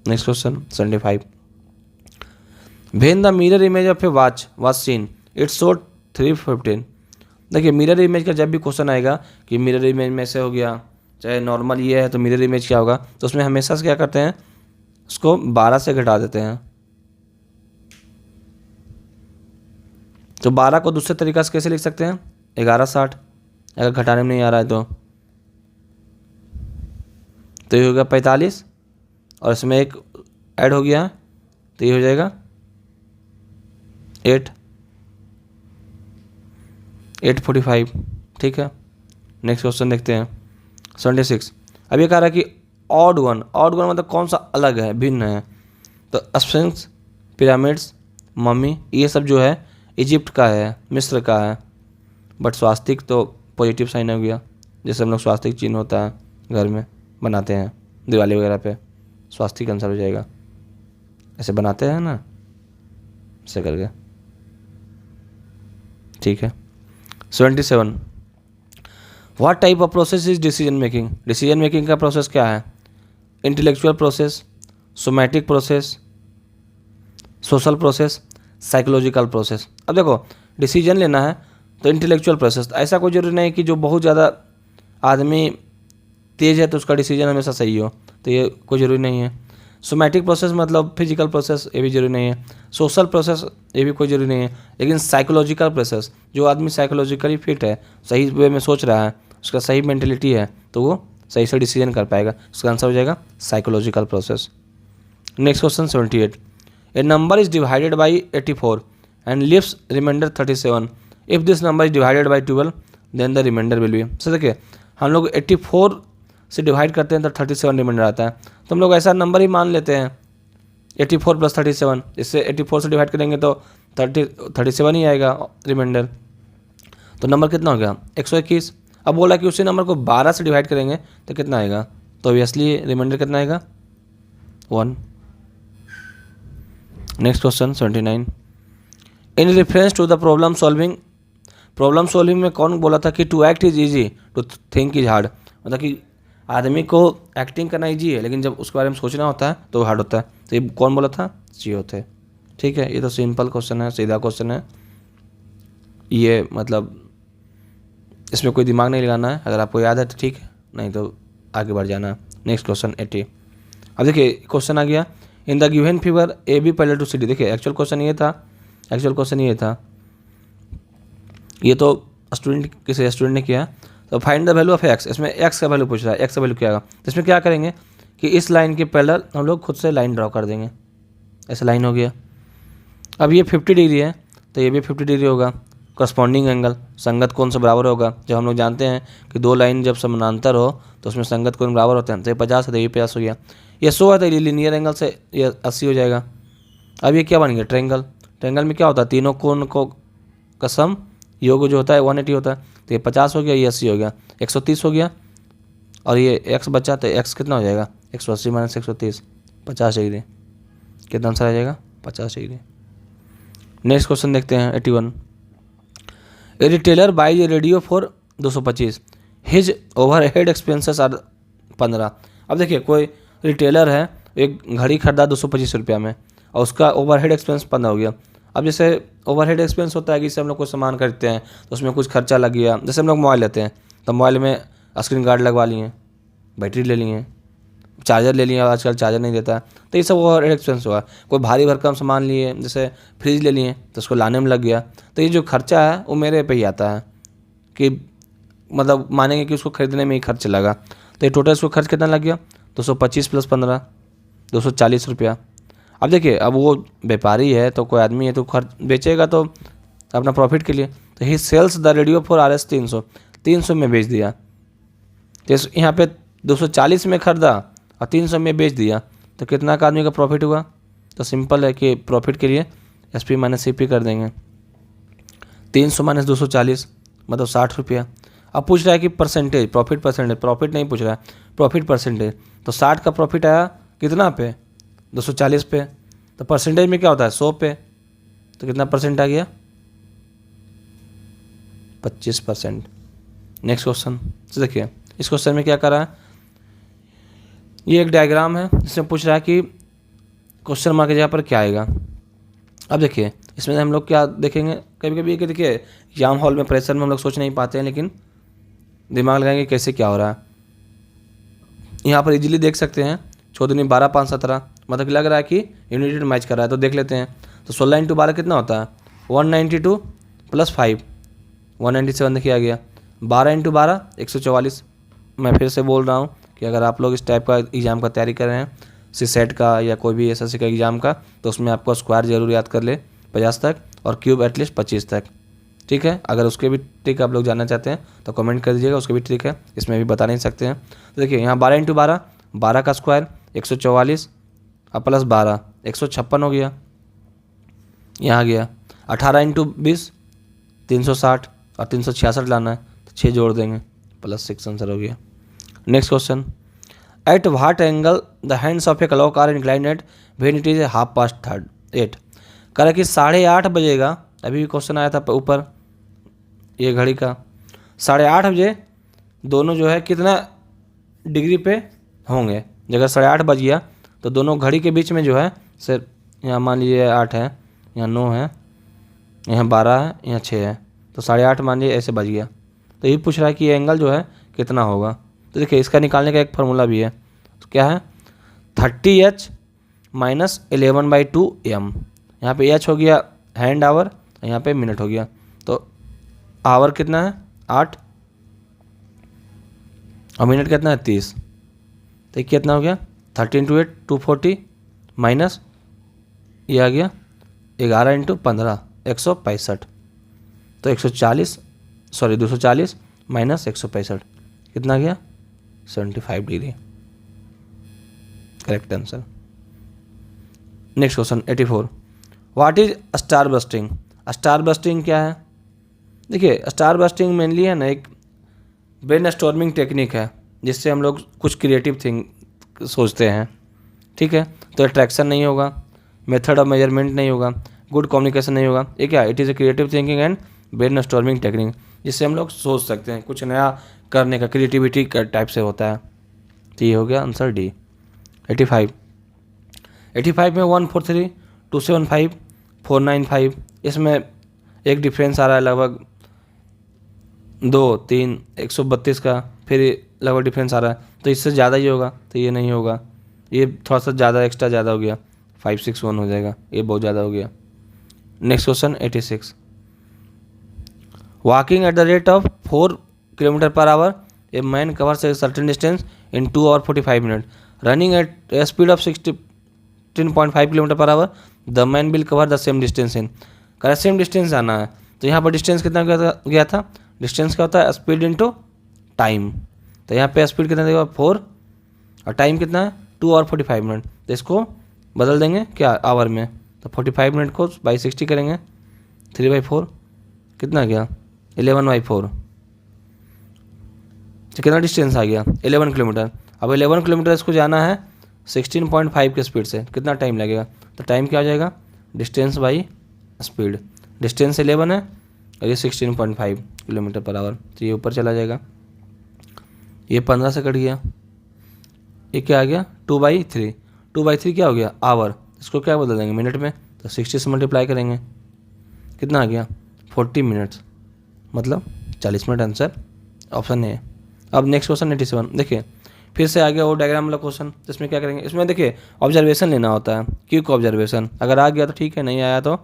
Next question 75। When the mirror image of A watch was seen it showed 3:15। देखिए मिरर इमेज का जब भी क्वेश्चन आएगा कि मिरर इमेज में से हो गया, चाहे नॉर्मल ये है तो मिरर इमेज क्या होगा, तो उसमें हमेशा से क्या करते हैं, उसको 12 से घटा देते हैं। तो 12 को दूसरे तरीका से कैसे लिख सकते हैं? 1160, अगर घटाने में नहीं आ रहा है तो ये हो गया 45, और इसमें एक ऐड हो गया तो ये हो जाएगा 845। ठीक है, नेक्स्ट क्वेश्चन देखते हैं 76। अब ये कह रहा है कि ऑड वन मतलब कौन सा अलग है, भिन्न है। तो स्फिंक्स, पिरामिड्स, मम्मी, ये सब जो है इजिप्ट का है, मिस्र का है। बट स्वास्तिक तो पॉजिटिव साइन हो गया, जैसे हम लोग स्वास्तिक चिन्ह होता है घर में बनाते हैं दिवाली वगैरह पे, स्वास्तिक आंसर हो जाएगा, ऐसे बनाते हैं ना। से करके, ठीक है। 77, what type of process is decision making? Decision making का प्रोसेस क्या है? Intellectual process, somatic process, social process, psychological process. अब देखो डिसीजन लेना है तो इंटेलेक्चुअल प्रोसेस, ऐसा कोई जरूरी नहीं कि जो बहुत ज़्यादा आदमी तेज है तो उसका डिसीजन हमेशा सही हो, तो ये कोई ज़रूरी नहीं है। सोमैटिक प्रोसेस मतलब फिजिकल प्रोसेस, ये भी जरूरी नहीं है। सोशल प्रोसेस, ये भी कोई जरूरी नहीं है। लेकिन साइकोलॉजिकल प्रोसेस, जो आदमी साइकोलॉजिकली फिट है, सही वे में सोच रहा है, उसका सही मेंटेलिटी है, तो वो सही से डिसीजन कर पाएगा। उसका आंसर हो जाएगा psychological process. Next question 78, a number is divided by 84 and lives reminder 37, if this number is divided by 12 then the reminder will be. Sir देखिए हम लोग 84 से डिवाइड करते हैं तो 37 रिमाइंडर आता है, तो हम लोग ऐसा नंबर ही मान लेते हैं 84 + 37, इससे 84 से डिवाइड करेंगे तो 37 ही आएगा रिमाइंडर। तो नंबर कितना हो गया 121। अब बोला कि उसी नंबर को 12 से डिवाइड करेंगे तो कितना आएगा, तो ऑब्वियसली रिमाइंडर कितना आएगा 1। Next question 79, in reference to the problem solving में कौन बोला था कि to act is easy to think is hard? मतलब कि आदमी को एक्टिंग करना ईजी है लेकिन जब उसके बारे में सोचना होता है तो हार्ड होता है। तो ये कौन बोला था? जियो थे, ठीक है। ये तो सिंपल क्वेश्चन है, सीधा क्वेश्चन है, ये मतलब इसमें कोई दिमाग नहीं लगाना है। अगर आपको याद है तो ठीक है, नहीं तो आगे बढ़ जाना। नेक्स्ट क्वेश्चन 80, अब देखिए क्वेश्चन आ गया in the given figure A B parallel to C D. देखिए एक्चुअल क्वेश्चन ये था, ये तो किसी स्टूडेंट ने किया। तो find the value of X, इसमें एक्स का वैल्यू पूछ रहा है, एक्स का वैल्यू क्या आएगा। तो इसमें क्या करेंगे कि इस लाइन के पैरेलल हम लोग खुद से लाइन ड्रॉ कर देंगे, ऐसा लाइन हो गया। अब ये 50 डिग्री है तो ये भी 50 डिग्री होगा। करस्पॉन्डिंग एंगल, संगत कोण से बराबर होगा। जब हम लोग जानते हैं कि दो लाइन जब समानांतर हो तो उसमें संगत कोण बराबर होते हैं, तो ये 50 है तो ये 50 हो गया। ये 100 है तो ये लीनियर एंगल से ये 80 हो जाएगा। अब ये क्या बन गया ट्रायंगल में क्या होता है, तीनों कोण को का सम योग जो होता है 180 होता है, तो ये 50 हो गया, ये 80 हो गया, 130 हो गया। और ये x बचा तो x कितना हो जाएगा 180 - 130, 50 डिग्री। कितना आंसर आ जाएगा 50 डिग्री। नेक्स्ट क्वेश्चन देखते हैं 81, a retailer buys a radio for 225, his overhead expenses are 15। अब देखिए कोई रिटेलर है, एक घड़ी खरीदा 225 रुपया में और उसका ओवरहेड एक्सपेंस 15 हो गया। अब जैसे ओवरहेड एक्सपेंस होता है कि जैसे हम लोग कोई सामान खरीदते हैं तो उसमें कुछ खर्चा लग गया। जैसे हम लोग मोबाइल लेते हैं तो मोबाइल में स्क्रीन गार्ड लगवा लिए, बैटरी ले लिए, चार्जर ले लिए, आजकल चार्जर नहीं देता है, तो ये सब ओवरहेड एक्सपेंस हुआ। कोई भारी भरकम सामान लिए, जैसे फ्रिज ले लिए तो उसको लाने में लग गया, तो ये जो खर्चा है वो मेरे पे ही आता है कि मतलब मानेंगे कि उसको खरीदने में ही खर्च लगा। तो ये टोटल उसको खर्च कितना लग गया 225 + 15 240 रुपया। अब देखिए अब वो व्यापारी है तो कोई आदमी है तो खर्च बेचेगा तो अपना प्रॉफिट के लिए, तो he sells the radio for RS 300 में बेच दिया। तो यहाँ पे 240 में खरीदा और 300 में बेच दिया, तो कितना का आदमी का प्रॉफिट हुआ? तो सिंपल है कि प्रॉफिट के लिए SP - CP कर देंगे। 300 - 240 मतलब 60 रुपया। अब पूछ रहा है कि परसेंटेज, प्रॉफिट नहीं पूछ रहा है, प्रॉफिट परसेंटेज। तो 60 का प्रॉफिट आया कितना पे 240 पे, तो परसेंटेज में क्या होता है 100 पे, तो कितना परसेंट आ गया 25%। नेक्स्ट क्वेश्चन देखिए, इस क्वेश्चन में क्या कर रहा है, ये एक डायग्राम है जिसमें पूछ रहा है कि क्वेश्चन मार्क की जगह पर क्या आएगा। अब देखिए इसमें हम लोग क्या देखेंगे, कभी कभी कि देखिए एग्जाम हॉल में प्रेशर में हम लोग सोच नहीं पाते हैं, लेकिन दिमाग लगाएंगे कैसे क्या हो रहा है। यहाँ पर इजीली देख सकते हैं 14 12 5 17, मतलब कि लग रहा है कि यूनिटेड मैच कर रहा है, तो देख लेते हैं। तो 16 × 12 कितना होता है 192 + 5 197 देखिए आ गया। 12 × 12 144। मैं फिर से बोल रहा हूँ कि अगर आप लोग इस टाइप का एग्ज़ाम का तैयारी कर रहे हैं, CSET का या कोई भी SSC का एग्ज़ाम का, तो उसमें आपको स्क्वायर जरूर याद कर ले 50 तक और क्यूब एटलीस्ट 25 तक, ठीक है। अगर उसके भी ट्रिक आप लोग जानना चाहते हैं तो कमेंट कर दीजिएगा, उसके भी ट्रिक है, इसमें भी बता नहीं सकते हैं। तो देखिए यहाँ 12 × 12 12 का स्क्वायर 144 और + 12 156 हो गया, यहाँ आ गया। 18 × 20 360 और 366 लाना है तो 6 जोड़ देंगे +6 आंसर हो गया। Next question, at what angle the hands of a clock are inclined at when it is 8:30? कह रहा कि 8:30 बजेगा, अभी भी क्वेश्चन आया था ऊपर ये घड़ी का, 8:30 बजे दोनों जो है कितना डिग्री पे होंगे। अगर 8:30 बज गया तो दोनों घड़ी के बीच में जो है सर, यहाँ मान लीजिए 8 है, यहाँ 9 है, यहाँ 12 है, यहाँ 6 है, तो 8:30 मान लीजिए ऐसे बज गया। तो ये पूछ रहा है कि ये एंगल जो है कितना होगा। तो देखिए इसका निकालने का एक फार्मूला भी है, तो क्या है 30h माइनस 11/2 m। यहाँ पे h हो गया हैंड आवर, यहाँ पे मिनट हो गया, तो आवर कितना है 8 और मिनट कितना है 30, तो ये कितना हो गया 13 × 8 240 माइनस ये आ गया 11 × 15 165, तो 240 माइनस 165 कितना गया 75 degree, correct answer. Next question 84, what is star busting. Star busting क्या है? देखिए स्टार बस्टिंग मेनली है ना एक ब्रेन स्टॉर्मिंग टेक्निक है, जिससे हम लोग कुछ क्रिएटिव थिंग सोचते हैं, ठीक है। तो अट्रैक्शन नहीं होगा, मेथड ऑफ मेजरमेंट नहीं होगा, गुड कम्युनिकेशन नहीं होगा। ये क्या, it is a creative thinking and brain storming technique, जिससे हम लोग सोच सकते हैं, कुछ नया करने का क्रिएटिविटी का टाइप से होता है। तो ये हो गया आंसर डी। 85 में 143 275 495, इसमें एक डिफरेंस आ रहा है लगभग 2 3 132 का, फिर लगभग डिफरेंस आ रहा है, तो इससे ज़्यादा ही होगा, तो ये नहीं होगा, ये थोड़ा सा ज़्यादा एक्स्ट्रा ज़्यादा हो गया, 561 हो जाएगा, ये बहुत ज़्यादा हो गया। Next question 86, walking at the rate of 4 km/h a man covers a certain distance in 2 hours 45 minutes, running at A speed of 16.5 km/h the man will cover the same distance in. कह same distance जाना है, तो यहाँ पर distance कितना गया था, distance क्या होता है स्पीड इंटू टाइम, तो यहाँ पे स्पीड कितना देगा 4 और टाइम कितना है 2 hours 45 minutes, तो इसको बदल देंगे क्या आवर में, तो 45 मिनट को बाई 60 करेंगे, 3/4 कितना गया 11/4, तो कितना डिस्टेंस आ गया 11 किलोमीटर। अब 11 किलोमीटर इसको जाना है 16.5 की स्पीड से, कितना टाइम लगेगा, तो टाइम क्या आ जाएगा डिस्टेंस बाई स्पीड, डिस्टेंस 11 है और ये 16.5 km/h, तो ये ऊपर चला जाएगा, ये 15 से कट गया, ये क्या आ गया 2/3, 2/3 क्या हो गया आवर, इसको क्या बदल देंगे मिनट में, तो 60 से मल्टीप्लाई करेंगे, कितना आ गया 40 मिनट्स, मतलब 40 मिनट, आंसर ऑप्शन है। अब नेक्स्ट क्वेश्चन 87, देखिए फिर से आ गया वो डायग्राम वाला क्वेश्चन, इसमें क्या करेंगे, इसमें देखिए ऑब्जर्वेशन लेना होता है, क्विक ऑब्जर्वेशन, अगर आ गया तो ठीक है, नहीं आया तो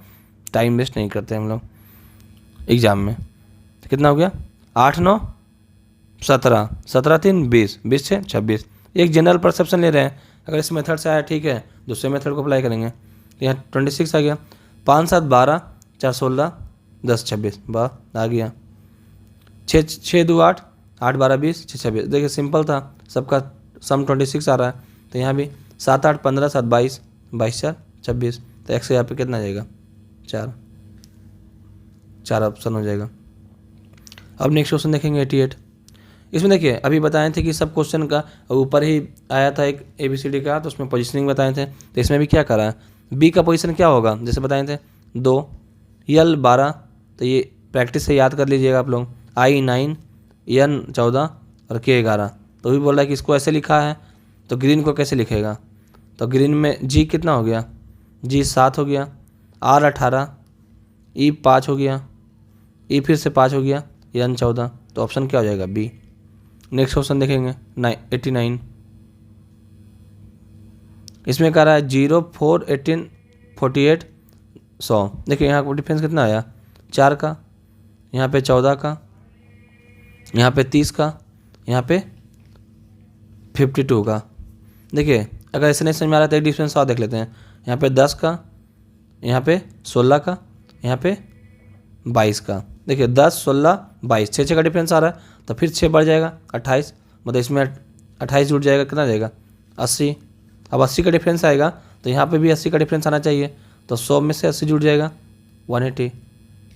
टाइम वेस्ट नहीं करते हम लोग एग्जाम में। तो कितना हो गया 8 9 17 17 3 20 20 6 26, एक जनरल परसेप्शन ले रहे हैं, अगर इस मेथड से आया ठीक है, दूसरे मेथड को अप्लाई करेंगे, तो यहाँ 26 आ गया, 5 7 12 4 16 10 26 आ गया, 6 2 8 8 12 20 6 26, देखिए सिंपल था, सबका सम 26 आ रहा है, तो यहाँ भी 7 8 15 7 22 22 4 26, तो एक्स यहाँ पे कितना आ जाएगा 4 ऑप्शन हो जाएगा। अब नेक्स्ट क्वेश्चन देखेंगे 88, इसमें देखिए अभी बताए थे कि सब क्वेश्चन का ऊपर ही आया था एक ABCD का, तो उसमें पोजीशनिंग बताए थे, तो इसमें भी क्या करा है, बी का पोजीशन क्या होगा, जैसे बताए थे 2 L 12, तो ये प्रैक्टिस से याद कर लीजिएगा आप लोग, I 9 N 14 और K 11, तो भी बोल रहा है कि इसको ऐसे लिखा है, तो ग्रीन को कैसे लिखेगा, तो ग्रीन में G कितना हो गया, G 7 हो गया, R 18, E 5 हो गया, E फिर से 5 हो गया, N 14, तो ऑप्शन क्या हो जाएगा बी। नेक्स्ट क्वेश्चन देखेंगे 89, इसमें कह रहा है 0 4 18 48 100, देखिए यहाँ को डिफरेंस कितना आया 4 का, यहाँ पे 14 का, यहाँ पे 30 का, यहाँ पे 52 का। देखिए अगर ऐसे नहीं समझ में आ रहा है तो एक डिफरेंस और देख लेते हैं, यहाँ पे 10 का, यहाँ पे 16 का, यहाँ पे 22 का, देखिए 10 16 22 6 का डिफरेंस आ रहा है, तो फिर 6 बढ़ जाएगा 28, मतलब इसमें 28 जुड़ जाएगा, कितना जाएगा 80। अब 80 का डिफरेंस आएगा, तो यहाँ पे भी 80 का डिफरेंस आना चाहिए, तो 100 में से 80 जुड़ जाएगा 180,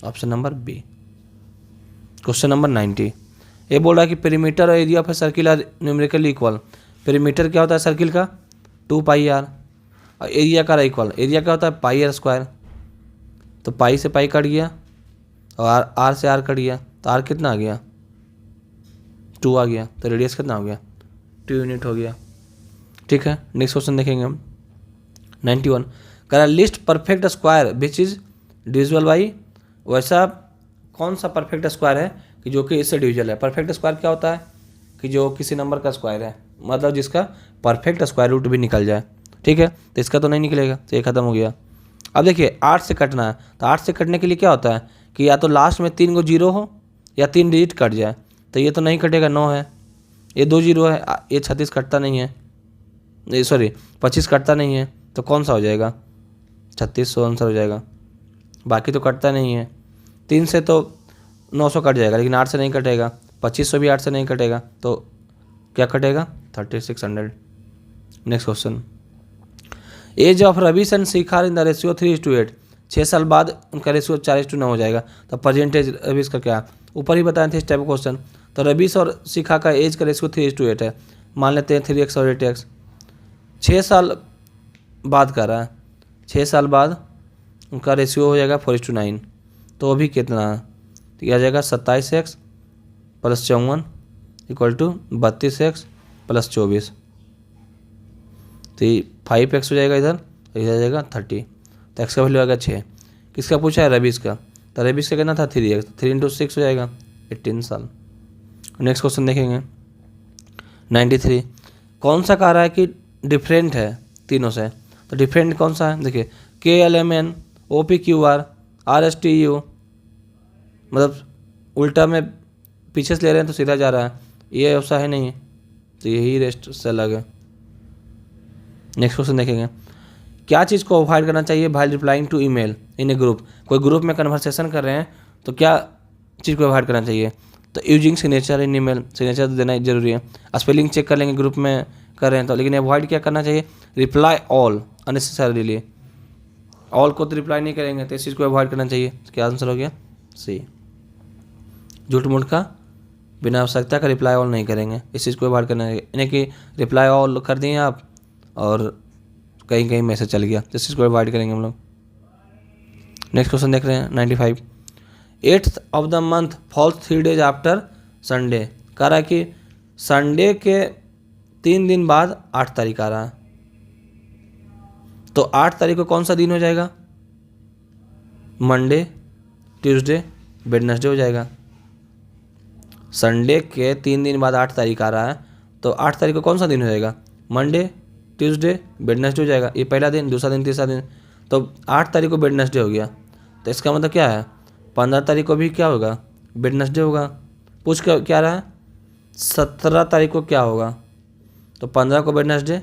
option number B. Question number 90, ये बोल रहा है कि पेरीमीटर और area of a circle are numerically equal. Perimeter क्या होता है सर्किल का 2 πr, और एरिया का इक्वल, एरिया क्या होता है πr², तो पाई से पाई कट गया और आर से आर कट गया, तो आर कितना आ गया 2 आ गया, तो रेडियस कितना हो गया 2 यूनिट हो गया। ठीक है, नेक्स्ट क्वेश्चन देखेंगे हम 91 करा list perfect square which is divisible by, वैसा कौन सा परफेक्ट स्क्वायर है कि जो कि इससे डिविजिबल है। परफेक्ट स्क्वायर क्या होता है कि जो किसी नंबर का स्क्वायर है, मतलब जिसका परफेक्ट स्क्वायर रूट भी निकल जाए। ठीक है, तो इसका तो नहीं निकलेगा, तो ये खत्म हो गया। अब देखिए 8 से कटना है, तो 8 से कटने के लिए क्या होता है कि या तो लास्ट में 3 को 0 हो या 3 डिजिट कट जाए, तो ये तो नहीं कटेगा, 9 है, ये 2 0 है, ये 36 कटता नहीं है, सॉरी 25 कटता नहीं है, तो कौन सा हो जाएगा 3600 आंसर हो जाएगा। बाकी तो कटता नहीं है, 3 से तो 900 कट जाएगा, लेकिन 8 से नहीं कटेगा, 2500 भी 8 से नहीं कटेगा, तो क्या कटेगा 3600। Next question age of Ravish and Shikha in the ratio 3:8, 6 साल बाद उनका रेशियो 4:9 हो जाएगा। तो परसेंटेज रवीश का क्या, ऊपर ही बताए थे इस टाइप का क्वेश्चन। तो रवीश और शिखा का एज का रेशियो 3:8 है, मान लेते हैं 3x और 8x। 6 साल बाद का रहा है, 6 साल बाद उनका रेशियो हो जाएगा 4:9, तो अभी कितना है, तो यह आ जाएगा 27x + 54 = 32x + 24, तो 5x हो जाएगा इधर, इधर आ जाएगा 30, तो x का वैल्यू आएगा 6। किसका पूछा है रवीश का, तो रवीश का कितना था 3x, 3 × 6 हो जाएगा 18 साल। नेक्स्ट क्वेश्चन देखेंगे 93 कौन सा कह रहा है कि डिफरेंट है तीनों से, तो डिफरेंट कौन सा है, देखिए KLMN OPQR RSTU, मतलब उल्टा में पीछे से ले रहे हैं तो सीधा जा रहा है, ये ऐसा है नहीं, तो यही रेस्ट से अलग है। नेक्स्ट क्वेश्चन देखेंगे क्या चीज़ को अवॉइड करना चाहिए भाई replying to email in a group, कोई ग्रुप में कन्वर्सेशन कर रहे हैं तो क्या चीज़ को अवॉइड करना चाहिए, तो using signature in email, signature तो देना जरूरी है। स्पेलिंग चेक कर लेंगे ग्रुप में कर रहे हैं तो, लेकिन अवॉइड क्या करना चाहिए, रिप्लाई ऑल अननेसेसरीली, ऑल को तो रिप्लाई नहीं करेंगे, तो इस चीज़ को अवॉइड करना चाहिए। तो क्या आंसर हो गया सी, झूठ मूठ का बिना आवश्यकता का रिप्लाई ऑल नहीं करेंगे, इस चीज़ को अवॉइड करना चाहिए। यानी कि रिप्लाई ऑल कर दिए आप और कहीं कहीं मैसेज चल गया, तो इस चीज़ को अवॉइड करेंगे हम लोग। नेक्स्ट क्वेश्चन देख रहे हैं 95 8th of the month falls 3 days after Sunday, कह रहा है कि संडे के 3 दिन बाद 8 तारीख आ रहा है, तो 8 तारीख को कौन सा दिन हो जाएगा, मंडे ट्यूसडे वेडनेसडे हो जाएगा। संडे के 3 दिन बाद 8 तारीख आ रहा है, तो 8 तारीख को कौन सा दिन हो जाएगा, मंडे ट्यूसडे वेडनेसडे हो जाएगा, ये पहला दिन, दूसरा दिन, तीसरा दिन, तो 8 तारीख को वेडनेसडे हो गया। तो इसका मतलब क्या है 15 तारीख को भी क्या होगा वेडनेसडे होगा। पूछ क्या रहा है 17 तारीख को क्या होगा, तो 15 को वेडनेसडे,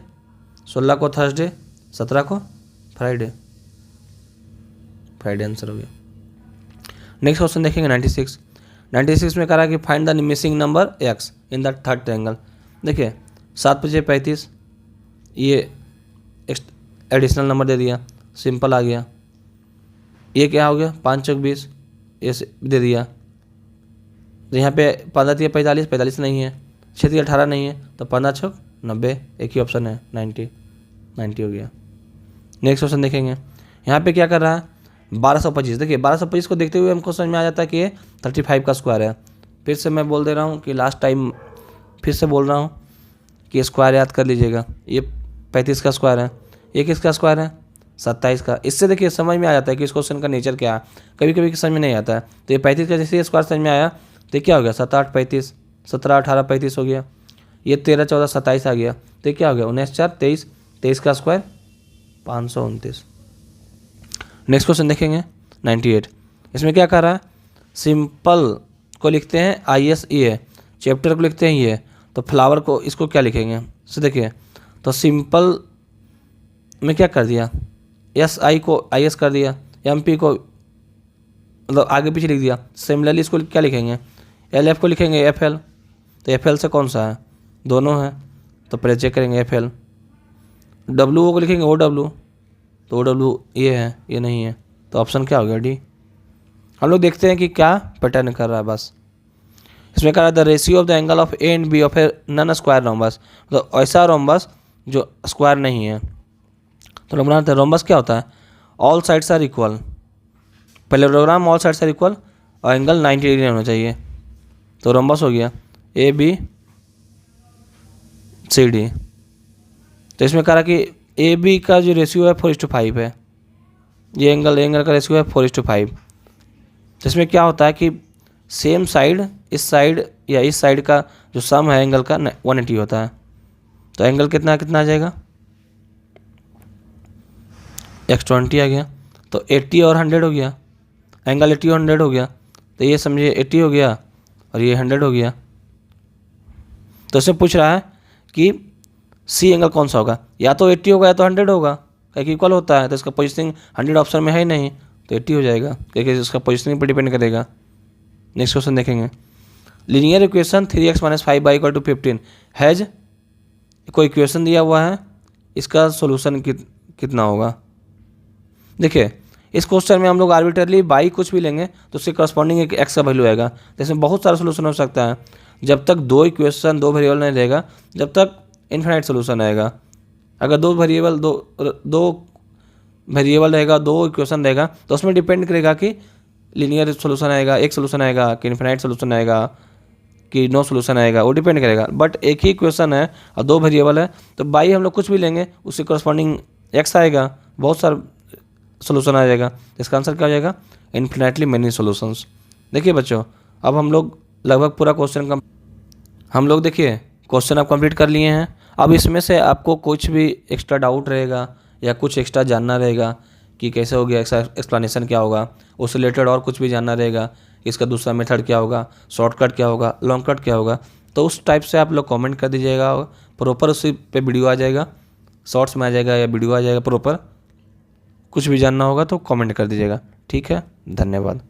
16 को थर्सडे, 17 को फ्राइडे, फ्राइडे आंसर हो गया। नेक्स्ट क्वेश्चन देखेंगे 96 में कह रहा है कि find the missing number x in the third triangle. देखिए 7 × 5 = 35, ये एडिशनल नंबर दे दिया, सिंपल आ गया। ये क्या हो गया 5 × 20, ये दे दिया, तो यहाँ पे 15 × 45, 45 नहीं है, 6 × 18 नहीं है, तो 15 × 6 90, एक ही ऑप्शन है 90 हो गया। नेक्स्ट क्वेश्चन देखेंगे, यहाँ पे क्या कर रहा है 1225। देखिए 1225 को देखते हुए हमको समझ में आ जाता है कि ये 35 का स्क्वायर है। फिर से मैं बोल दे रहा हूँ कि लास्ट टाइम फिर से बोल रहा हूँ कि स्क्वायर याद कर लीजिएगा, ये 35 का स्क्वायर है, ये किसका स्क्वायर है 27 का। इससे देखिए समझ में आ जाता है कि इस क्वेश्चन का नेचर क्या है, कभी कभी समझ में नहीं आता है। तो ये 35 का जैसे स्क्वायर समझ में आया, तो ये क्या हो गया 7 × 8 = 35, 17 × 18 = 35 हो गया, ये 13 × 14 = 27 आ गया, तो ये क्या हो गया 19 × 4 = 23, 23 का स्क्वायर 529। नेक्स्ट क्वेश्चन देखेंगे 98, इसमें क्या कर रहा है सिंपल को लिखते हैं ISE, चैप्टर को लिखते हैं ये, तो फ्लावर को इसको क्या लिखेंगे, तो देखिए तो सिंपल में क्या कर दिया SI को IS कर दिया, MP को मतलब आगे पीछे लिख दिया। सिमिलरली इसको क्या लिखेंगे LF को लिखेंगे FL, तो FL से कौन सा है दोनों है, तो पहले चेक करेंगे FL। WO को लिखेंगे OW, तो OW ये है, ये नहीं है, तो ऑप्शन क्या हो गया D। हम लोग देखते हैं कि क्या पैटर्न कर रहा है बस। इसमें कह रहा है the ratio of the angle of A and B of a non square rhombus, तो ऐसा रोम्बस जो स्क्वायर नहीं है। तो लोग बनाते हैं रोम्बस क्या होता है all sides are equal, parallelogram all sides are equal और एंगल 90 डिग्री होना चाहिए। तो रोम्बस हो गया ए बी सी डी। तो इसमें कह रहा कि ए बी का जो रेशियो है 4:5 है, ये एंगल का रेशियो है 4:5। तो इसमें क्या होता है कि सेम साइड इस साइड या इस साइड का जो सम है एंगल का 180 होता है। तो एंगल कितना कितना आ जाएगा, x20 आ गया। तो 80 और 100 हो गया, एंगल 80 और 100 हो गया। तो ये समझिए 80 हो गया और ये 100 हो गया। तो इससे पूछ रहा है कि सी एंगल कौन सा होगा, या तो 80 होगा या तो 100 होगा, क्योंकि इक्वल होता है। तो इसका पोजिशनिंग 100 ऑप्शन में है ही नहीं, तो 80 हो जाएगा, क्योंकि इसका पोजिशनिंग पर डिपेंड करेगा। नेक्स्ट क्वेश्चन देखेंगे। Linear equation 3x - 5y = 15 has, कोई इक्वेशन दिया हुआ है, इसका सोल्यूशन कितना होगा। देखिए इस क्वेश्चन में हम लोग आर्बिट्रली बाई कुछ भी लेंगे तो उसके करस्पॉन्डिंग एक एक्स का वैल्यू आएगा। तो इसमें बहुत सारा सोल्यूशन हो सकता है। जब तक दो इक्वेशन दो वेरिएबल नहीं रहेगा, जब तक इनफाइनाइट सोल्यूशन आएगा। अगर दो वेरिएबल रहेगा, दो इक्वेशन रहेगा, तो उसमें डिपेंड करेगा कि लीनियर सोल्यूशन आएगा, एक सोल्यूशन आएगा, कि इनफाइनाइट सोल्यूशन आएगा, कि नो सोल्यूशन आएगा, वो डिपेंड करेगा। बट एक ही इक्वेशन है और दो वेरिएबल है, तो बाई हम लोग कुछ भी लेंगे उसके करस्पॉन्डिंग एक्स आएगा, बहुत सारा सोल्यूशन आ जाएगा। इसका आंसर क्या हो जाएगा, इन्फिनेटली मेनी सॉल्यूशंस। देखिए बच्चों, अब हम लोग लगभग पूरा क्वेश्चन देखिए क्वेश्चन आप कंप्लीट कर लिए हैं। अब इसमें से आपको कुछ भी एक्स्ट्रा डाउट रहेगा या कुछ एक्स्ट्रा जानना रहेगा कि कैसे हो गया, एक्सप्लेनेशन क्या होगा, उससे रिलेटेड और कुछ भी जानना रहेगा, इसका दूसरा मेथड क्या होगा, शॉर्टकट क्या होगा, लॉन्ग कट क्या होगा, तो उस टाइप से आप लोग कमेंट कर दीजिएगा। प्रॉपर उसी पे वीडियो आ जाएगा, शॉर्ट्स में आ जाएगा या वीडियो आ जाएगा प्रॉपर। कुछ भी जानना होगा तो कमेंट कर दीजिएगा। ठीक है, धन्यवाद।